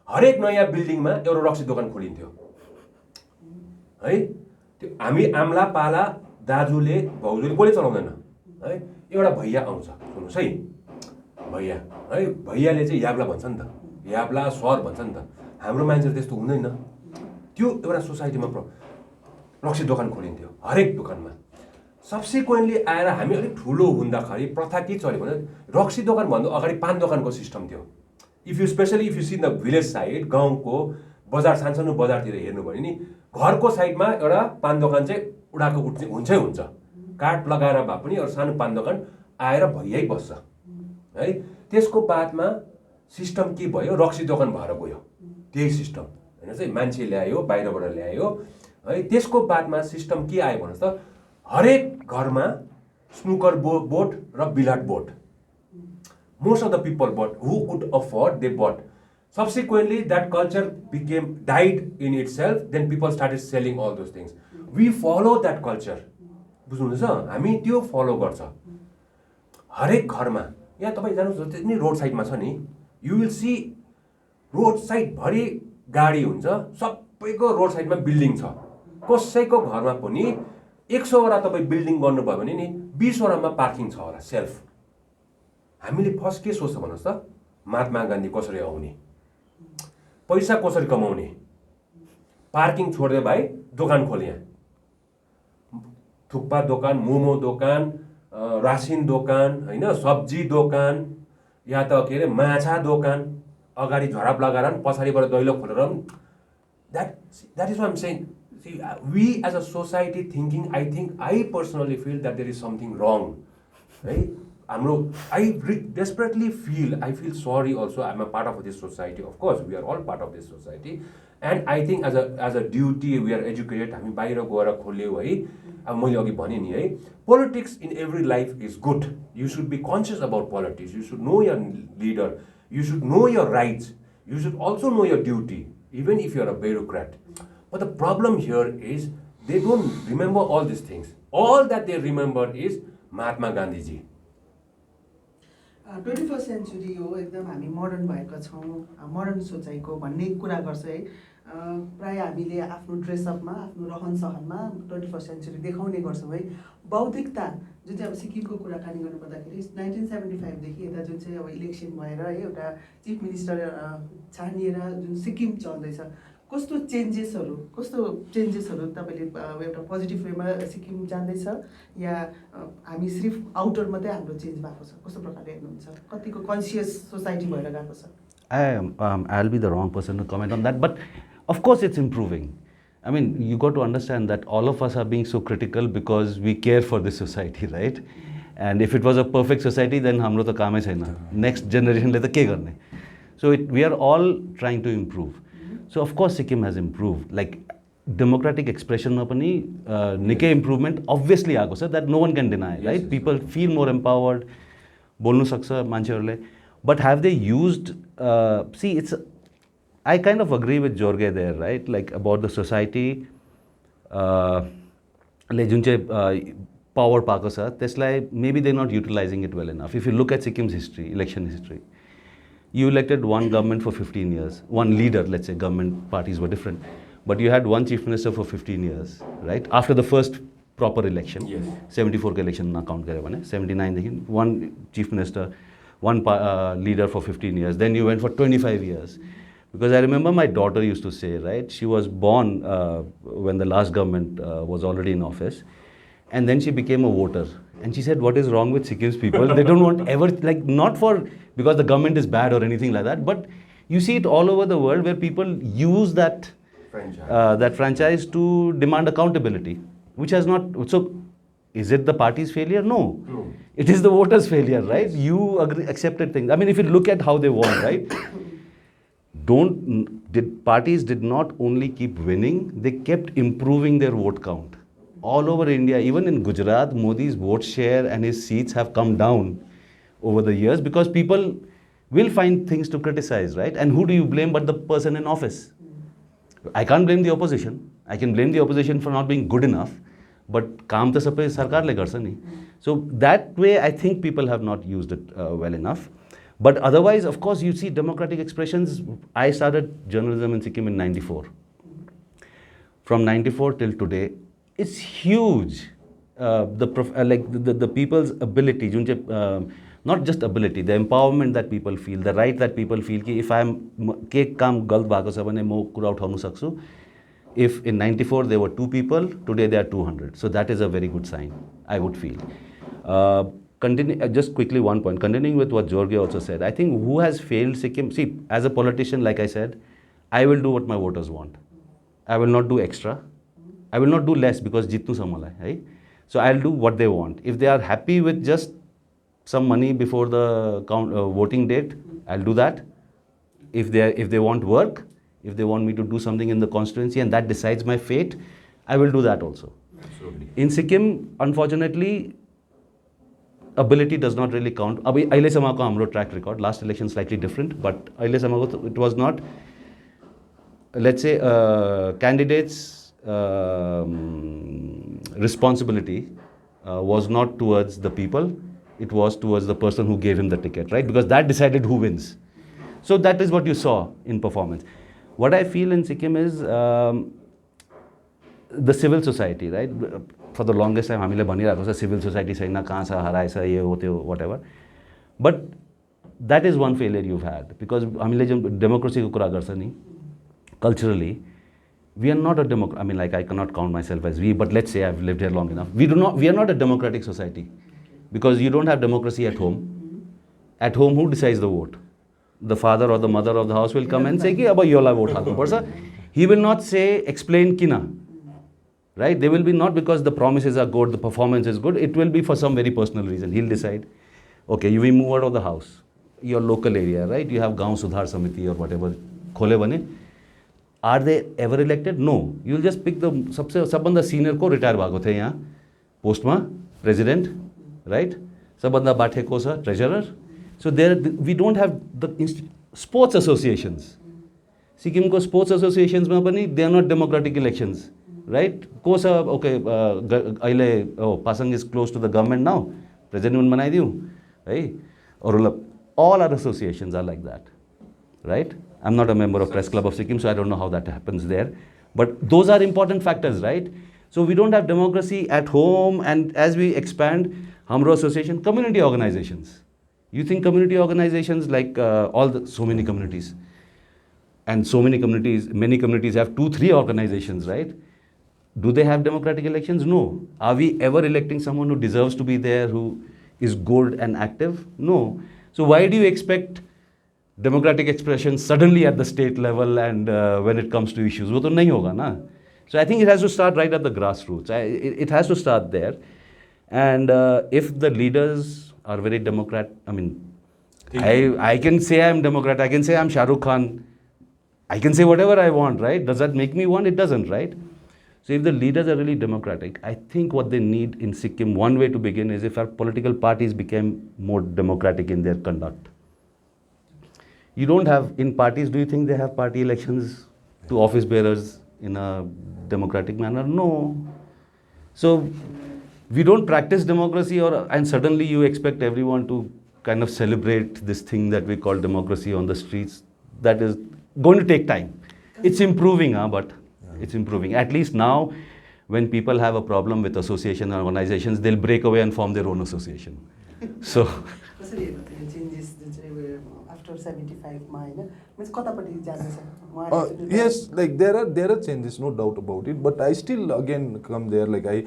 हरेक नयाँ बिल्डिङमा एउटा रक्सी दोकान खोलिन्थ्यो है। त्यो हामी आम्ला पाला दाजुले भाउजूले कसले चलाउँदैन है, एउटा भैया आउँछ, सुन्नुहोस् है, भैया है, भैयाले चाहिँ याब्ला भन्छ नि त, याब्ला सर भन्छ नि त। हाम्रो मान्छेहरू त्यस्तो हुँदैन, त्यो एउटा सोसाइटीमा रक्सी दोकान खोलिन्थ्यो हरेक दोकानमा। सब्सिक्वेन्टली आएर हामी अलिक ठुलो हुँदाखेरि प्रथा के चल्यो भने रक्सी दोकानभन्दा अगाडि पान दोकानको सिस्टम थियो। If you specially if you see the village side, गाउँको बजार सानसानो बजारतिर हेर्नुभयो भने नि घरको साइडमा एउटा पान दोकान चाहिँ उडाएको हुन्छै हुन्छ। काठ लगाएर भए पनि एउटा सानो पान दोकान आएर भइयै बस्छ है। त्यसको बादमा सिस्टम के भयो, रक्सी दोकान भएर गयो त्यही सिस्टम होइन चाहिँ मान्छे ल्यायो बाहिरबाट ल्यायो है। त्यसको बादमा सिस्टम के आयो भन्नुहोस् त, हरेक घरमा स्नुकर बोट र billiard board. Most of the people but who could afford they bought. Subsequently, that culture died in itself. Then people started selling all those things. We follow that culture. बुझ्नुहुन्छ, हामी त्यो follow गर्छ हरेक घरमा। यहाँ तपाईँ जानुहोस् जति पनि रोड साइडमा छ नि, you will see road side भरि गाडी हुन्छ, सबैको रोड साइडमा बिल्डिङ छ। कसैको घरमा पनि 100वटा तपाईँ बिल्डिङ गर्नुभयो भने नि 20वटामा पार्किङ छ होला सेल्फ। हामीले फर्स्ट के सोच्छ भन्नुहोस् त, महात्मा गान्धी कसरी आउने, पैसा कसरी कमाउने, पार्किङ छोड्दै भाइ दोकान खोले, यहाँ थुक्पा दोकान, मोमो दोकान, रासिन दोकान होइन, सब्जी दोकान, या त के अरे माछा दोकान, अगाडि झराप लगाएर पनि पछाडिबाट दैलो खोलेर पनि। That is what I'm saying. We as a society thinking, I personally feel that there is something wrong है। हाम्रो I desperately feel sorry also. I'm a part of this society. Of course, we are all part of this society. And I think as a duty, we are educated. हामी बाहिर गएर खोल्यौँ है। अब मैले अघि भने नि है, politics in every life is good. You should be conscious about politics. You should know your leader. You should know your rights. You should also know your duty, even if you are a bureaucrat. But the problem here is they don't remember all these things. All that they remember is Mahatma Gandhi ji. 21st century हो, एकदम हामी modern भएका छौँ, modern सोचाइको भन्ने कुरा गर्छ है। प्राय हामीले आफ्नो ड्रेसअपमा, आफ्नो रहन सहनमा 21st सेन्चुरी देखाउने गर्छौँ है। बौद्धिकता जुन चाहिँ अब सिक्किमको कुराकानी गर्नुपर्दाखेरि 1975देखि यता जुन चाहिँ अब इलेक्सन भएर है एउटा चिफ मिनिस्टर छानिएर जुन सिक्किम चल्दैछ, कस्तो चेन्जेसहरू तपाईँले एउटा पोजिटिभ वेमा सिक्किम जाँदैछ या हामी सिर्फ आउटर मात्रै हाम्रो चेन्ज भएको छ, कस्तो प्रकारले हेर्नुहुन्छ, कतिको कन्सियस सोसाइटी भएर गएको छ? I'll be the wrong person to comment on that, but of course it's improving. I mean, you got to understand that all of us are being so critical because we care for this society, right? And if it was a perfect society, then hamro to kaam hai chaina. Next generation le to ke garne. So we are all trying to improve. So of course Sikkim has improved. Like democratic expression ma pani nikai improvement obviously aako cha, that no one can deny, right? Yes, people feel more empowered, bolnu sakcha mancheharule. But have they used see, I kind of agree with Jorge there, right? Like about the society le jun chai power paako cha, त्यसलाई maybe they're not utilizing it well enough. If you look at Sikkim's history, election history, you elected one government for 15 years, one leader, let's say, government parties were different, but you had one chief minister for 15 years, right? After the first proper election, yes. 74 ka election na count kare bhane, 79 dekhi, one chief minister, one leader for 15 years, then you went for 25 years. Because I remember my daughter used to say, right, she was born when the last government was already in office, and then she became a voter. And she said, what is wrong with Sikkim's people? They don't want ever, like, not for, because the government is bad or anything like that, but you see it all over the world where people use that franchise to demand accountability, which has not, so is it the party's failure? No. It is the voters' failure, right? You accepted things. I mean, if you look at how they won, right? Parties did not only keep winning, they kept improving their vote count. All over India, even in Gujarat, Modi's vote share and his seats have come down over the years because people will find things to criticize, right? And who do you blame but the person in office? I can't blame the opposition. I can blame the opposition for not being good enough, but kaam to sabai sarkar le garcha nahi. So that way, I think people have not used it well enough. But otherwise, of course, you see democratic expressions. I started journalism in Sikkim in 94. From 94 till today, it's huge. The people's ability, not just ability, the empowerment that people feel, the right that people feel कि if I'm के काम गलत भएको छ भने म कुरा उठाउन सक्छु, If in 94 there were 2 people, today there are 200. So that is a very good sign, I would feel. Just quickly one point, continuing with what Jorge also said, I think who has failed Sikkim, see, as a politician, like I said, I will do what my voters want. I will not do extra. I will not do less because jitnu samalai, right? So I'll do what they want. If they are happy with just some money before the voting date, I'll do that. If they want work, if they want me to do something in the constituency and that decides my fate, I will do that also. Absolutely. In Sikkim, unfortunately, ability does not really count. Abhi aile samako hamro track record, last election slightly different, but aile samako it was not, let's say, candidates' responsibility was not towards the people, it was towards the person who gave him the ticket, right? Because that decided who wins. So that is what you saw in performance. What I feel in Sikkim is the civil society, right? For the longest time, हामीले भनिरहेको छ civil society छैन, कहाँ छ, हराएछ, ये हो त्यो, whatever. But that is one failure you've had, because हामीले जब democracy को कुरा गर्छ नि, culturally, we are not a I mean, like, I cannot count myself as we, but let's say I've lived here long enough. We are not a democratic society, because you don't have democracy at home. At home, who decides the vote? The father or the mother of the house will come and say, कि अब योलाई vote हाल्नु पर्छ. He will not say, explain किन. Right? They will be not because the promises are good, the performance is good. It will be for some very personal reason. He'll decide, okay, you will move out of the house, your local area, right? You have Gaon Sudhar Samiti or whatever. Khole bane. Are they ever elected? No. You'll just pick the सबभन्दा senior को retire भएको थियो यहाँ post मा president, right? सबभन्दा बाठेको छ treasurer. So there we don't have the sports associations. Sikkim को sports associations मा पनि they are not democratic elections. Right? Kosa, okay, Pasang is close to the government now. President Manaidiu. Right? Or all our associations are like that. Right? I'm not a member of Press Club of Sikkim, so I don't know how that happens there. But those are important factors, right? So we don't have democracy at home, and as we expand, Hamro Association, community organizations. You think community organizations like so many communities, and so many communities have 2-3 organizations, right? Do they have democratic elections? No. Are we ever electing someone who deserves to be there, who is good and active? No. So why do you expect democratic expression suddenly at the state level and when it comes to issues? वो तो नहीं होगा ना. So I think it has to start right at the grassroots. It has to start there. And if the leaders are very Democrat, I mean, I can say I'm Democrat, I can say I'm Shah Rukh Khan, I can say whatever I want, right? Does that make me one? It doesn't, right? So if the leaders are really democratic, I think what they need in Sikkim, one way to begin is if our political parties became more democratic in their conduct. You don't have, in parties, do you think they have party elections to office bearers in a democratic manner? No. So we don't practice democracy, and suddenly you expect everyone to kind of celebrate this thing that we call democracy on the streets. That is going to take time. It's improving, but it's improving. At least now, when people have a problem with association and organizations, they'll break away and form their own association. So after 75 means कतापट्टि जान्छ yes, like there are changes, no doubt about it, but I still again come there, like I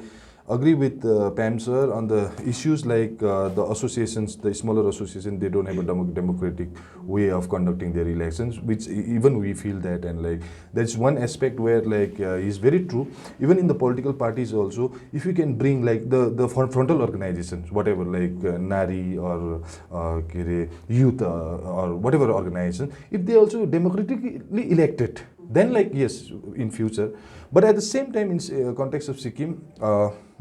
agree with Pam sir on the issues like the associations, the smaller associations, they don't have a democratic way of conducting their elections, which even we feel that, and like that's one aspect where like is very true. Even in the political parties also, if you can bring like the frontal organizations, whatever, like Nari or youth or whatever organization, if they also democratically elected, then like yes, in future. But at the same time, in context of Sikkim,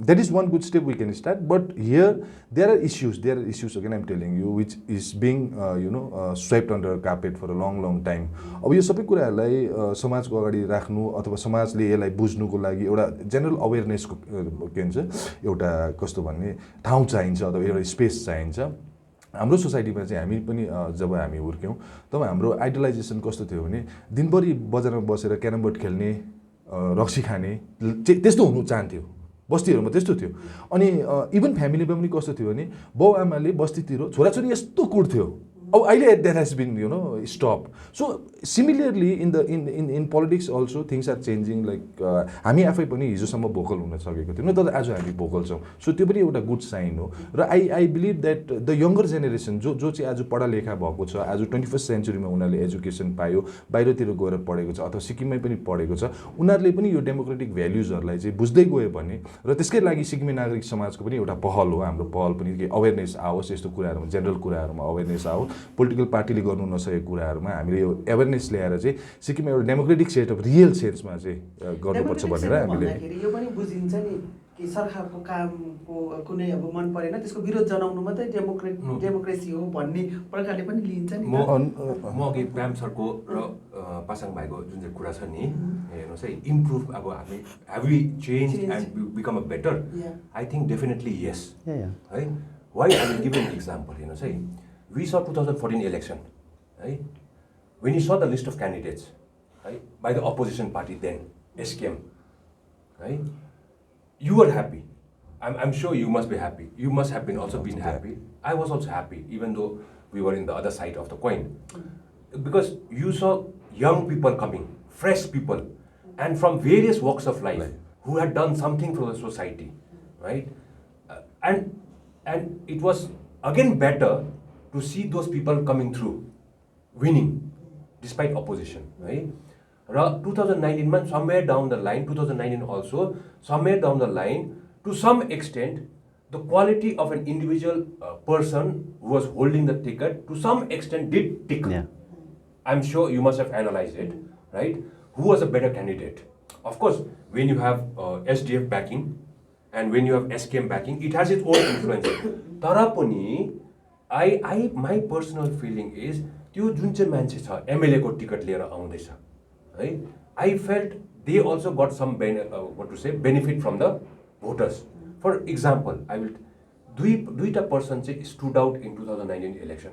that is one good step we can start. But here there are issues again, I'm telling you, which is being swept under carpet for a long time. अब यो सबै कुराहरूलाई समाजको अगाडि राख्नु अथवा समाजले यसलाई बुझ्नुको लागि एउटा जेनरल अवेयरनेसको के भन्छ एउटा कस्तो भन्ने ठाउँ चाहिन्छ अथवा एउटा स्पेस चाहिन्छ. हाम्रो सोसाइटीमा चाहिँ हामी पनि जब हामी हुर्क्यौँ तब हाम्रो आइडलाइजेसन कस्तो थियो भने दिनभरि बजारमा बसेर क्यारम बोर्ड खेल्ने, रक्सी खाने, त्यस्तो हुनु चाहन्थ्यो. बस्तीहरूमा त्यस्तो थियो. अनि इभन फ्यामिलीमा पनि कस्तो थियो भने बाउ आमाले बस्तीतिर छोराछोरी यस्तो कुट्थ्यो अब अहिले that has been stop so similarly in politics also things are changing like हामी आफै पनि हिजोसम्म भोकल हुन सकेको थियौँ तर आज हामी भोकल छौँ सो त्यो पनि एउटा गुड साइन हो र I believe that the younger generation जो चाहिँ आज पढालेखा भएको छ आज 21st सेन्चुरीमा उनीहरूले एजुकेसन पायो बाहिरतिर गएर पढेको छ अथवा सिक्किममै पनि पढेको छ उनीहरूले पनि यो डेमोक्रेटिक भ्याल्युजहरूलाई चाहिँ बुझ्दै गयो भने र त्यसकै लागि सिक्किमे नागरिक समाजको पनि एउटा पहल हो हाम्रो पहल पनि कि अवेरनेस आओस् यस्तो कुराहरूमा जेनरल कुराहरूमा अवेरनेस आओस् पोलिटिकल पार्टीले गर्नु नसकेको कुराहरूमा हामीले यो एवेरनेस ल्याएर चाहिँ सिक्किममा एउटा डेमोक्रेटिक सेटअप रियल सेन्समा चाहिँ गर्नुपर्छ भनेर हामीले यो पनि बुझिन्छ नि कि सरकारको कामको कुनै अब मन परेन त्यसको विरोध जनाउनु मात्रै डेमोक्रेसी हो भन्ने प्रकारले पनि लिइन्छ नि म अघि प्याम सरको र पासाङ भाइको जुन चाहिँ कुरा छ नि हेर्नुहोस् है इम्प्रुभ अब हामी have we change and become a better I think definitely yes है why I will give an example हेर्नुहोस् है we saw 2014 election, right? When you saw the list of candidates, right, by the opposition party then, SKM, right? You were happy. I'm sure you must be happy. You must have been also been happy. I was also happy, even though we were in the other side of the coin. Because you saw young people coming, fresh people, and from various walks of life who had done something for the society, right? And it was again better to see those people coming through, winning, despite opposition, right? 2019, somewhere down the line, 2019 also, somewhere down the line, to some extent, the quality of an individual person who was holding the ticket, to some extent, did tick. Yeah. I'm sure you must have analyzed it, right? Who was a better candidate? Of course, when you have SDF backing, and when you have SKM backing, it has its own influence. Tara pani, my personal feeling is त्यो जुन चाहिँ मान्छे छ MLA को ticket लिएर आउँदैछ है I felt they also got some what to say benefit from the voters for example I will दुईटा पर्सन चाहिँ stood out in 2019 election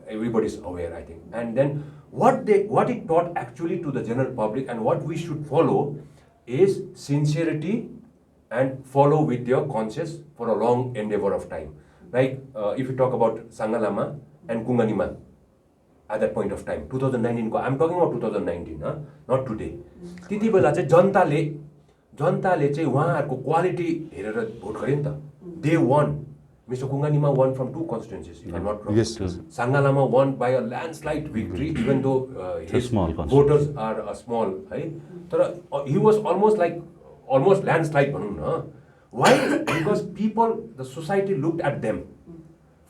everybody is aware I think and then what it taught actually to the general public and what we should follow is sincerity and follow with your conscious for a long endeavour of time like if you talk about Sangalama and Kunganima at that point of time 2019 I'm talking about 2019 not today त्यति बेला चाहिँ जनताले चाहिँ उहाँहरुको quality हेरेर vote गरे नि त they won Mr. Kunganima won from 2 constituencies if I'm not wrong. Yes. Sangalama won by a landslide victory even though his small voters are small है तर he was almost landslide भनौं न. Why? Because people, the society looked at them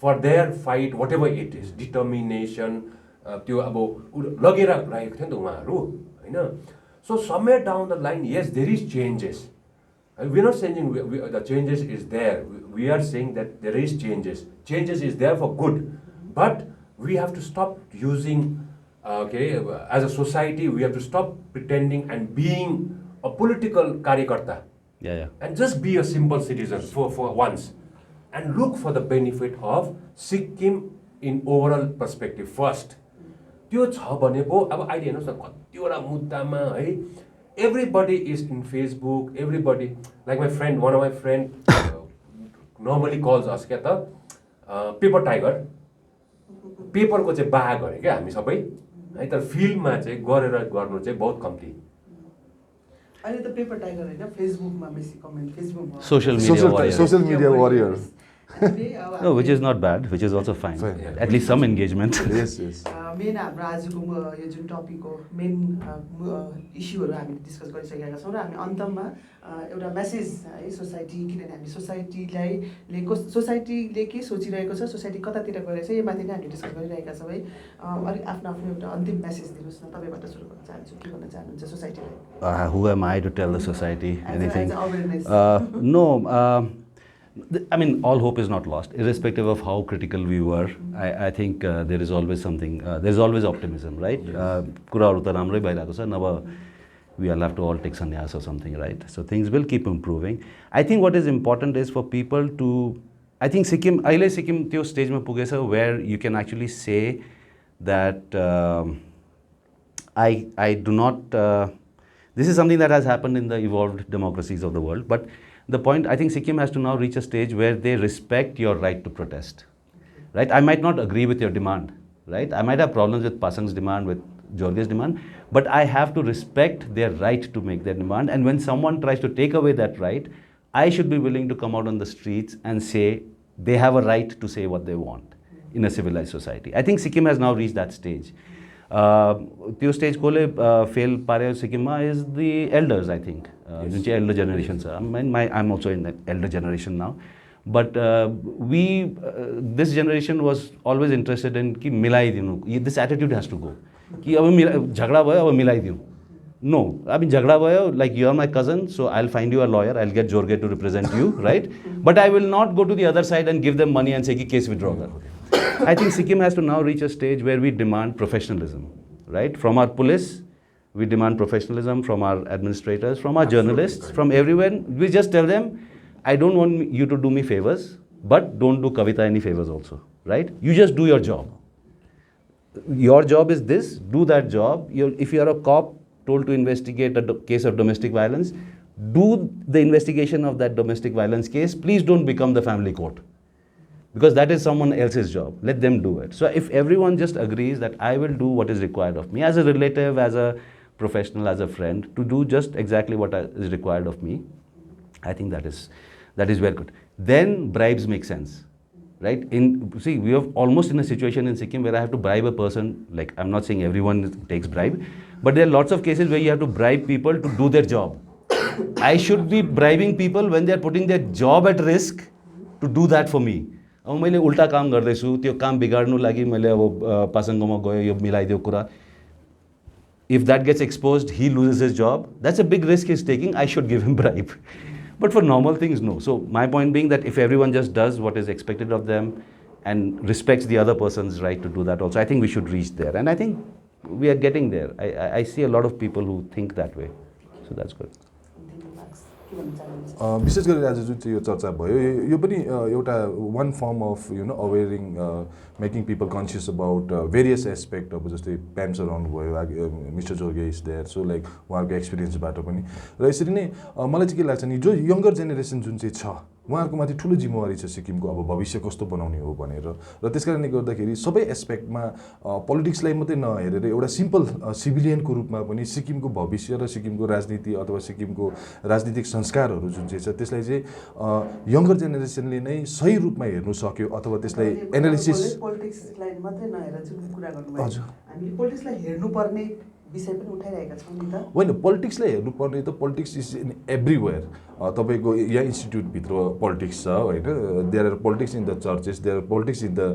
for their fight, whatever it is, determination, त्यो अब लगेर राखेको थियो नि त उहाँहरु हैन. So somewhere down the line, yes, there is changes. We're not saying the changes is there. We are saying that there is changes. Changes is there for good, but we have to stop using. As a society, we have to stop pretending and being a political karyakarta. Yeah. And just be a simple citizen for once and look for the benefit of Sikkim in overall perspective first. त्यो छ भने पो अब अहिले हेर्नुस् न कतिवटा मुद्दामा है everybody is in Facebook, everybody like one of my friend normally calls us के त पेपर टाइगर पेपरको चाहिँ बाह गरे क्या हामी सबै है तर फिल्डमा चाहिँ गर्नु चाहिँ बहुत कम्ती. अहिले त पेपर टाइगर हैन फेसबुकमा बेसी कमेन्ट फेसबुकमा social media warrior. No, which is not bad, which is also fine. At least some engagement. Yes. Main हाम्रो आजको यो जुन टपिक हो मेन इस्युहरू हामीले डिस्कस गरिसकेका छौँ र हामी अन्तमा एउटा मेसेज है सोसाइटी किनभने हामी सोसाइटीले के सोचिरहेको छ सोसाइटी कतातिर गइरहेको छ यो माथि नै हामीले डिस्कस गरिरहेका छौँ है. अलिक आफ्नो एउटा अन्तिम मेसेज दिनुहोस् न तपाईँबाट सुरु गर्न चाहन्छु के भन्न चाहनुहुन्छ सोसाइटीलाई. Who am I to tell the society anything? Awareness. No. I mean, all hope is not lost, irrespective of how critical we were. I think there is always something, there is always optimism, right? कुराहरु त राम्रै भइरहेको छ नभए we'll have to all take sannyas or something, right? So things will keep improving. I think what is important is for people to, I think Sikkim, अहिले Sikkim त्यो स्टेजमा पुगेछ where you can actually say that I do not, this is something that has happened in the evolved democracies of the world, but the point, I think Sikkim has to now reach a stage where they respect your right to protest. right? I might not agree with your demand, right? I might have problems with Pasang's demand, with Jorge's demand, but I have to respect their right to make their demand. And when someone tries to take away that right, I should be willing to come out on the streets and say they have a right to say what they want in a civilized society. I think Sikkim has now reached that stage. त्यो stage कसले fail पार्यो सिक्किममा is the elders I think जुन चाहिँ elder generation छ I am also in the elder generation now but we this generation was always interested in कि मिलाइदिनु this attitude has to go कि अब झगडा भयो अब मिलाइदिउँ नो अब झगडा भयो like you are my cousin so I will find you a lawyer I will get Jorge to represent you right but I will not go to the other side and give them money and say कि case withdraw गर I think Sikkim has to now reach a stage where we demand professionalism, right? From our police, we demand professionalism, from our administrators, from our journalists, from everyone. We just tell them, I don't want you to do me favors, but don't do Kavita any favors also, right? You just do your job. Your job is this, do that job. If you are a cop told to investigate a case of domestic violence, do the investigation of that domestic violence case. Please don't become the family court. Because that is someone else's job. Let them do it. So if everyone just agrees that I will do what is required of me as a relative, as a professional, as a friend, to do just exactly what is required of me, I think that is very good. Then bribes make sense, right? See, we are almost in a situation in Sikkim where I have to bribe a person. Like, I'm not saying everyone takes bribe, but there are lots of cases where you have to bribe people to do their job. I should be bribing people when they are putting their job at risk to do that for me. अब मैले उल्टा काम गर्दैछु त्यो काम बिगाड्नु लागि मैले अब पासङ्गोमा गयो यो मिलाइदियो कुरा if that gets exposed he loses his job that's a big risk is taking I should give him bribe but for normal things no so my point being that if everyone just does what is expected of them and respects the other persons right to do that also I think we should reach there and I think we are getting there I see a lot of people who think that way so that's good विशेष गरी आज जुन चाहिँ यो चर्चा भयो यो पनि एउटा one form of awaring making people conscious about various aspect अब जस्तै प्याम सर आउनुभयो mister Jorge is there so like उहाँहरूको एक्सपिरियन्सबाट पनि र यसरी नै मलाई चाहिँ के लाग्छ नि जो यङ्गर जेनेरेसन जुन चाहिँ छ उहाँहरूको माथि ठुलो जिम्मेवारी छ सिक्किमको अब भविष्य कस्तो बनाउने हो भनेर र त्यस कारणले गर्दाखेरि सबै एस्पेक्टमा पोलिटिक्सलाई मात्रै नहेरेर एउटा सिम्पल सिभिलियनको रूपमा पनि सिक्किमको भविष्य र सिक्किमको राजनीति अथवा सिक्किमको राजनीतिक संस्कारहरू जुन चाहिँ छ त्यसलाई चाहिँ यङ्गर जेनेरेसनले नै सही रूपमा हेर्नु सक्यो अथवा त्यसलाई एनालिसिस पोलिटिक्सलाई मात्रै नहेरेर जुन कुरा गर्नुभयो हामीले पोलिटिक्सलाई हेर्नुपर्ने विषय पनि उठाइरहेका छौँ नि त होइन पोलिटिक्सलाई हेर्नुपर्ने त पोलिटिक्स इज इन एभ्रिवेयर तपाईँको यहाँ इन्स्टिट्युटभित्र पोलिटिक्स छ होइन there are politics in the churches there are politics in the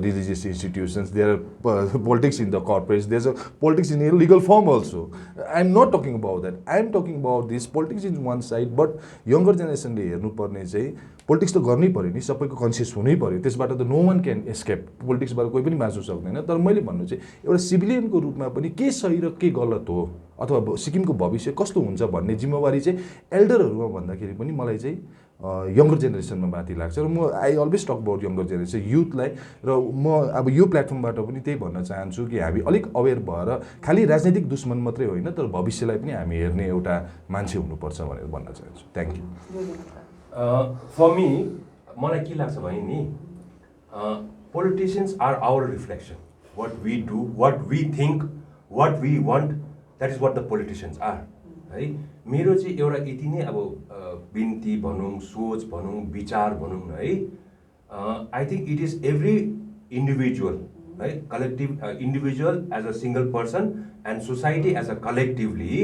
religious institutions there are politics in the corporates there are politics in a legal firm also I am not talking about that I am talking about this politics in one side but younger जेनेरेसनले हेर्नुपर्ने चाहिँ politics त गर्नै पऱ्यो नि सबैको conscious हुनै पऱ्यो त्यसबाट त नो वान क्यान एस्केप पोलिटिक्सबाट कोही पनि बाँच्नु सक्दैन तर मैले भन्नु चाहिँ एउटा सिभिलियनको रूपमा पनि के सही र के गलत हो अथवा सिक्किमको भविष्य कस्तो हुन्छ भन्ने जिम्मेवारी चाहिँ एल्डरहरूमा भन्दाखेरि पनि मलाई चाहिँ यङ्गर जेनेरेसनमा माथि लाग्छ र म I always talk about younger generation युथलाई र म अब यो प्लेटफर्मबाट पनि त्यही भन्न चाहन्छु कि हामी अलिक अवेर भएर खालि राजनैतिक दुश्मन मात्रै होइन तर भविष्यलाई पनि हामी हेर्ने एउटा मान्छे हुनुपर्छ भनेर भन्न चाहन्छु थ्याङ्क यू फर मी मलाई के लाग्छ भने नि politicians are our reflection what we do what we think what we want that is what the politicians are है मेरो चाहिँ एउटा यति नै अब बिन्ती भनौँ सोच भनौँ विचार भनौँ है I think it is every individual है collective individual as a single person and society as a collectively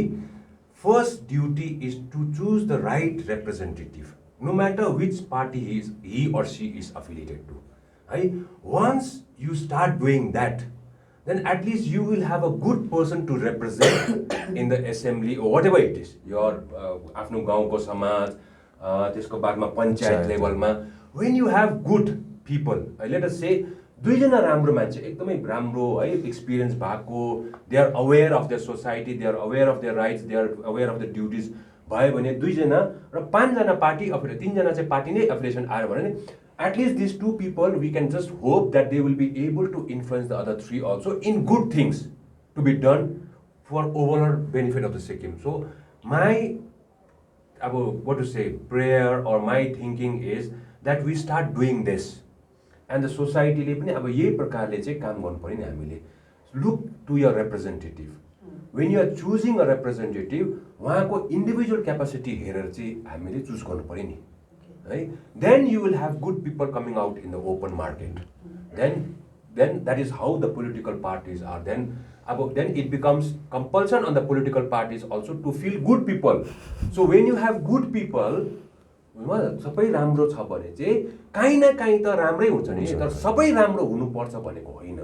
first duty is to choose the right representative no matter which party he or she is affiliated to. Right? Once you start doing that, then at least you will have a good person to represent in the assembly or whatever it is. Your आफ्नो गाउँको समाज त्यसको बादमा पञ्चायत लेभलमा when you have good people, let us say दुईजना राम्रो मान्छे एकदमै राम्रो है एक्सपिरियन्स भएको they are aware of their society they are aware of their rights they are aware of the duties भयो भने दुईजना र पाँचजना पार्टी अफिलिएट तिनजना चाहिँ पार्टी नै एफिलिएसन आयो भने at least this to people we can just hope that they will be able to influence the other three also in good things to be done for overall benefit of the Sikkim so my अब what to say prayer or my thinking is that we start doing this and the सोसाइटीले पनि अब यही प्रकारले चाहिँ काम गर्नु पऱ्यो नि हामीले look to your representative when you are choosing a representative उहाँको इन्डिभिजुअल क्यापासिटी हेरेर चाहिँ हामीले चुज गर्नु पऱ्यो नि है then you will have good people coming out in the open market then that is how the political parties are then it becomes compulsion on the political parties also to feel good people so when you have good people सबै राम्रो छ भने चाहिँ काहीँ न काहीँ त राम्रै हुन्छ नि तर सबै राम्रो हुनुपर्छ भनेको होइन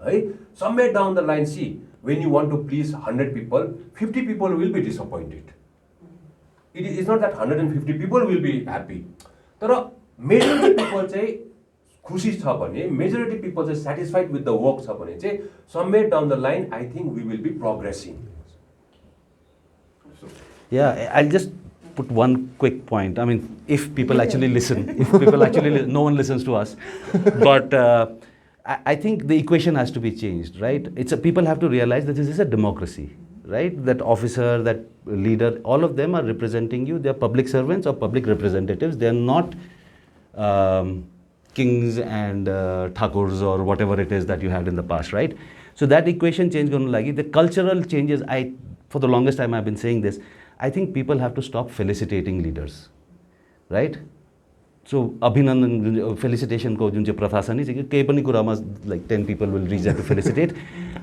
है somewhere down the line see when you want to please 100 people 50 people will be disappointed it is not that 150 people will be happy तर majority people चाहिँ खुसी छ भने मेजोरिटी पिपल चाहिँ सेटिस्फाइड विथ द वर्क छ भने चाहिँ somewhere down the line I think we will be progressing I'll just put one quick point. I mean, if people actually listen, no one listens to us. But I think the equation has to be changed, right? People have to realize that this is a democracy, right? That officer, that leader, all of them are representing you. They are public servants or public representatives. They are not kings and thakurs or whatever it is that you had in the past, right? So that equation change going lagi. The cultural changes, for the longest time I've been saying this, I think people have to stop felicitating leaders, right? So abhinandan felicitation ko jun chai pratha cha ni che kehi pani kura ma like 10 people will reach out to felicitate.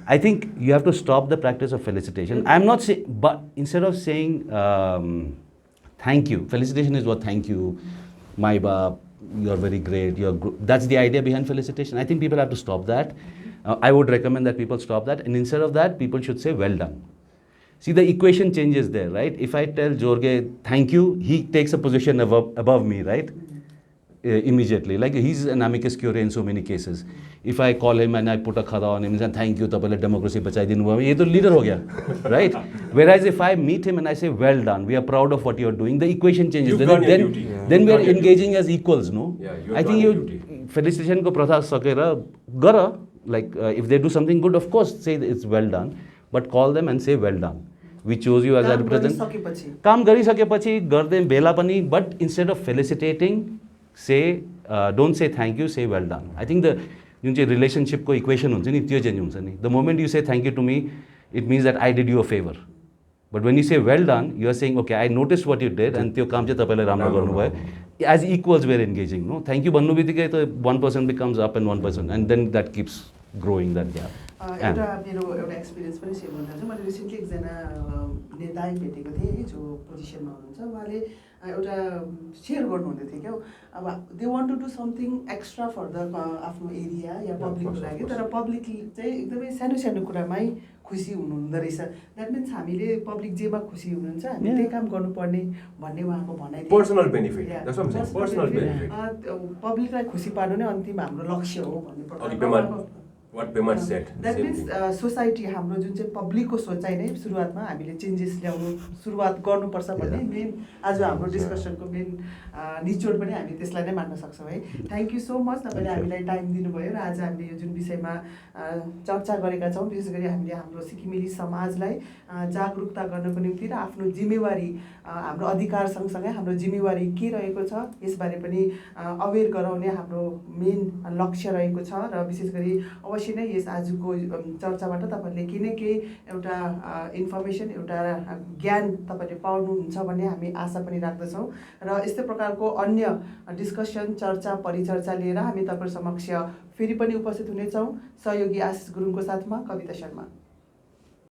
I think you have to stop the practice of felicitation. I'm not saying, but instead of saying thank you, felicitation is what thank you, my bap, you're very great, that's the idea behind felicitation. I think people have to stop that. I would recommend that people stop that, and instead of that people should say well done. See, the equation changes there, right? If I tell Jorge thank you, he takes a position above me, right? Immediately, like he's an amicus curiae in so many cases. If I call him and I put a khada on him and say thank you, tapale democracy bachai dinu bhayo, ye to leader ho gaya, right? Whereas if I meet him and I say well done, we are proud of what you are doing, the equation changes. Then we are engaging as equals, no? I think you felicitation ko pratha sakera gara, like if they do something good, of course say it's well done, but call them and say well done. We chose you as a representative. काम गरिसकेपछि गर्दै बेला पनि, but instead of felicitating, say don't say thank you, say well done. I think the जुन चाहिँ relationship को equation हुन्छ नि त्यो change हुन्छ नि. The moment you say thank you to me, it means that I did you a favor. But when you say well done, you are saying okay, I noticed what you did and त्यो काम चाहिँ तपाईले राम्रो गर्नुभयो. As equals we are engaging, no? Thank you भन्नु बित्तिकै त one person becomes up and one person, and then that keeps growing that gap. एउटा एउटा एक्सपिरियन्स पनि सेयर गर्न चाहन्छु. मैले रिसेन्टली एकजना नेता भेटेको थिएँ जो पोजिसनमा हुनुहुन्छ. उहाँले एउटा सेयर गर्नुहुँदै थियो क्या. अब they want to do something extra for the आफ्नो एरिया या पब्लिकको लागि, तर पब्लिक चाहिँ एकदमै सानो सानो कुरामै खुसी हुनुहुँदो रहेछ. द्याट मिन्स हामीले पब्लिक जेमा खुसी हुनुहुन्छ हामी त्यही काम गर्नुपर्ने भन्ने उहाँको भनाइ थियो. पर्सनल बेनिफिट, पर्सनल बेनिफिट, पब्लिकलाई खुसी पार्नु नै अन्तिम हाम्रो लक्ष्य हो भन्ने प्रकारको. What Pema said. That means society हाम्रो जुन चाहिँ पब्लिकको सोचाइ नै सुरुवातमा हामीले चेन्जेस ल्याउनु सुरुवात गर्नुपर्छ भन्ने मेन आज हाम्रो डिस्कसनको मेन निचोड पनि हामी त्यसलाई नै मान्न सक्छौँ है. थ्याङ्क यू सो मच तपाईँले हामीलाई टाइम दिनुभयो र आज हामीले यो जुन विषयमा चर्चा गरेका छौँ विशेष गरी हामीले हाम्रो सिक्किमेली समाजलाई जागरुकता गर्नको निम्ति र आफ्नो जिम्मेवारी हाम्रो अधिकार सँगसँगै हाम्रो जिम्मेवारी के रहेको छ यसबारे पनि अवेर गराउने हाम्रो मेन लक्ष्य रहेको छ र विशेष गरी अवश्य नै यस आजको चर्चाबाट तपाईँहरूले केही न केही एउटा इन्फर्मेसन एउटा ज्ञान तपाईँले पाउनुहुन्छ भन्ने हामी आशा पनि राख्दछौँ र यस्तै प्रकारको अन्य डिस्कसन चर्चा परिचर्चा लिएर हामी तपाईँ समक्ष फेरि पनि उपस्थित हुनेछौँ सहयोगी आशिष गुरुङको साथमा कविता शर्मा.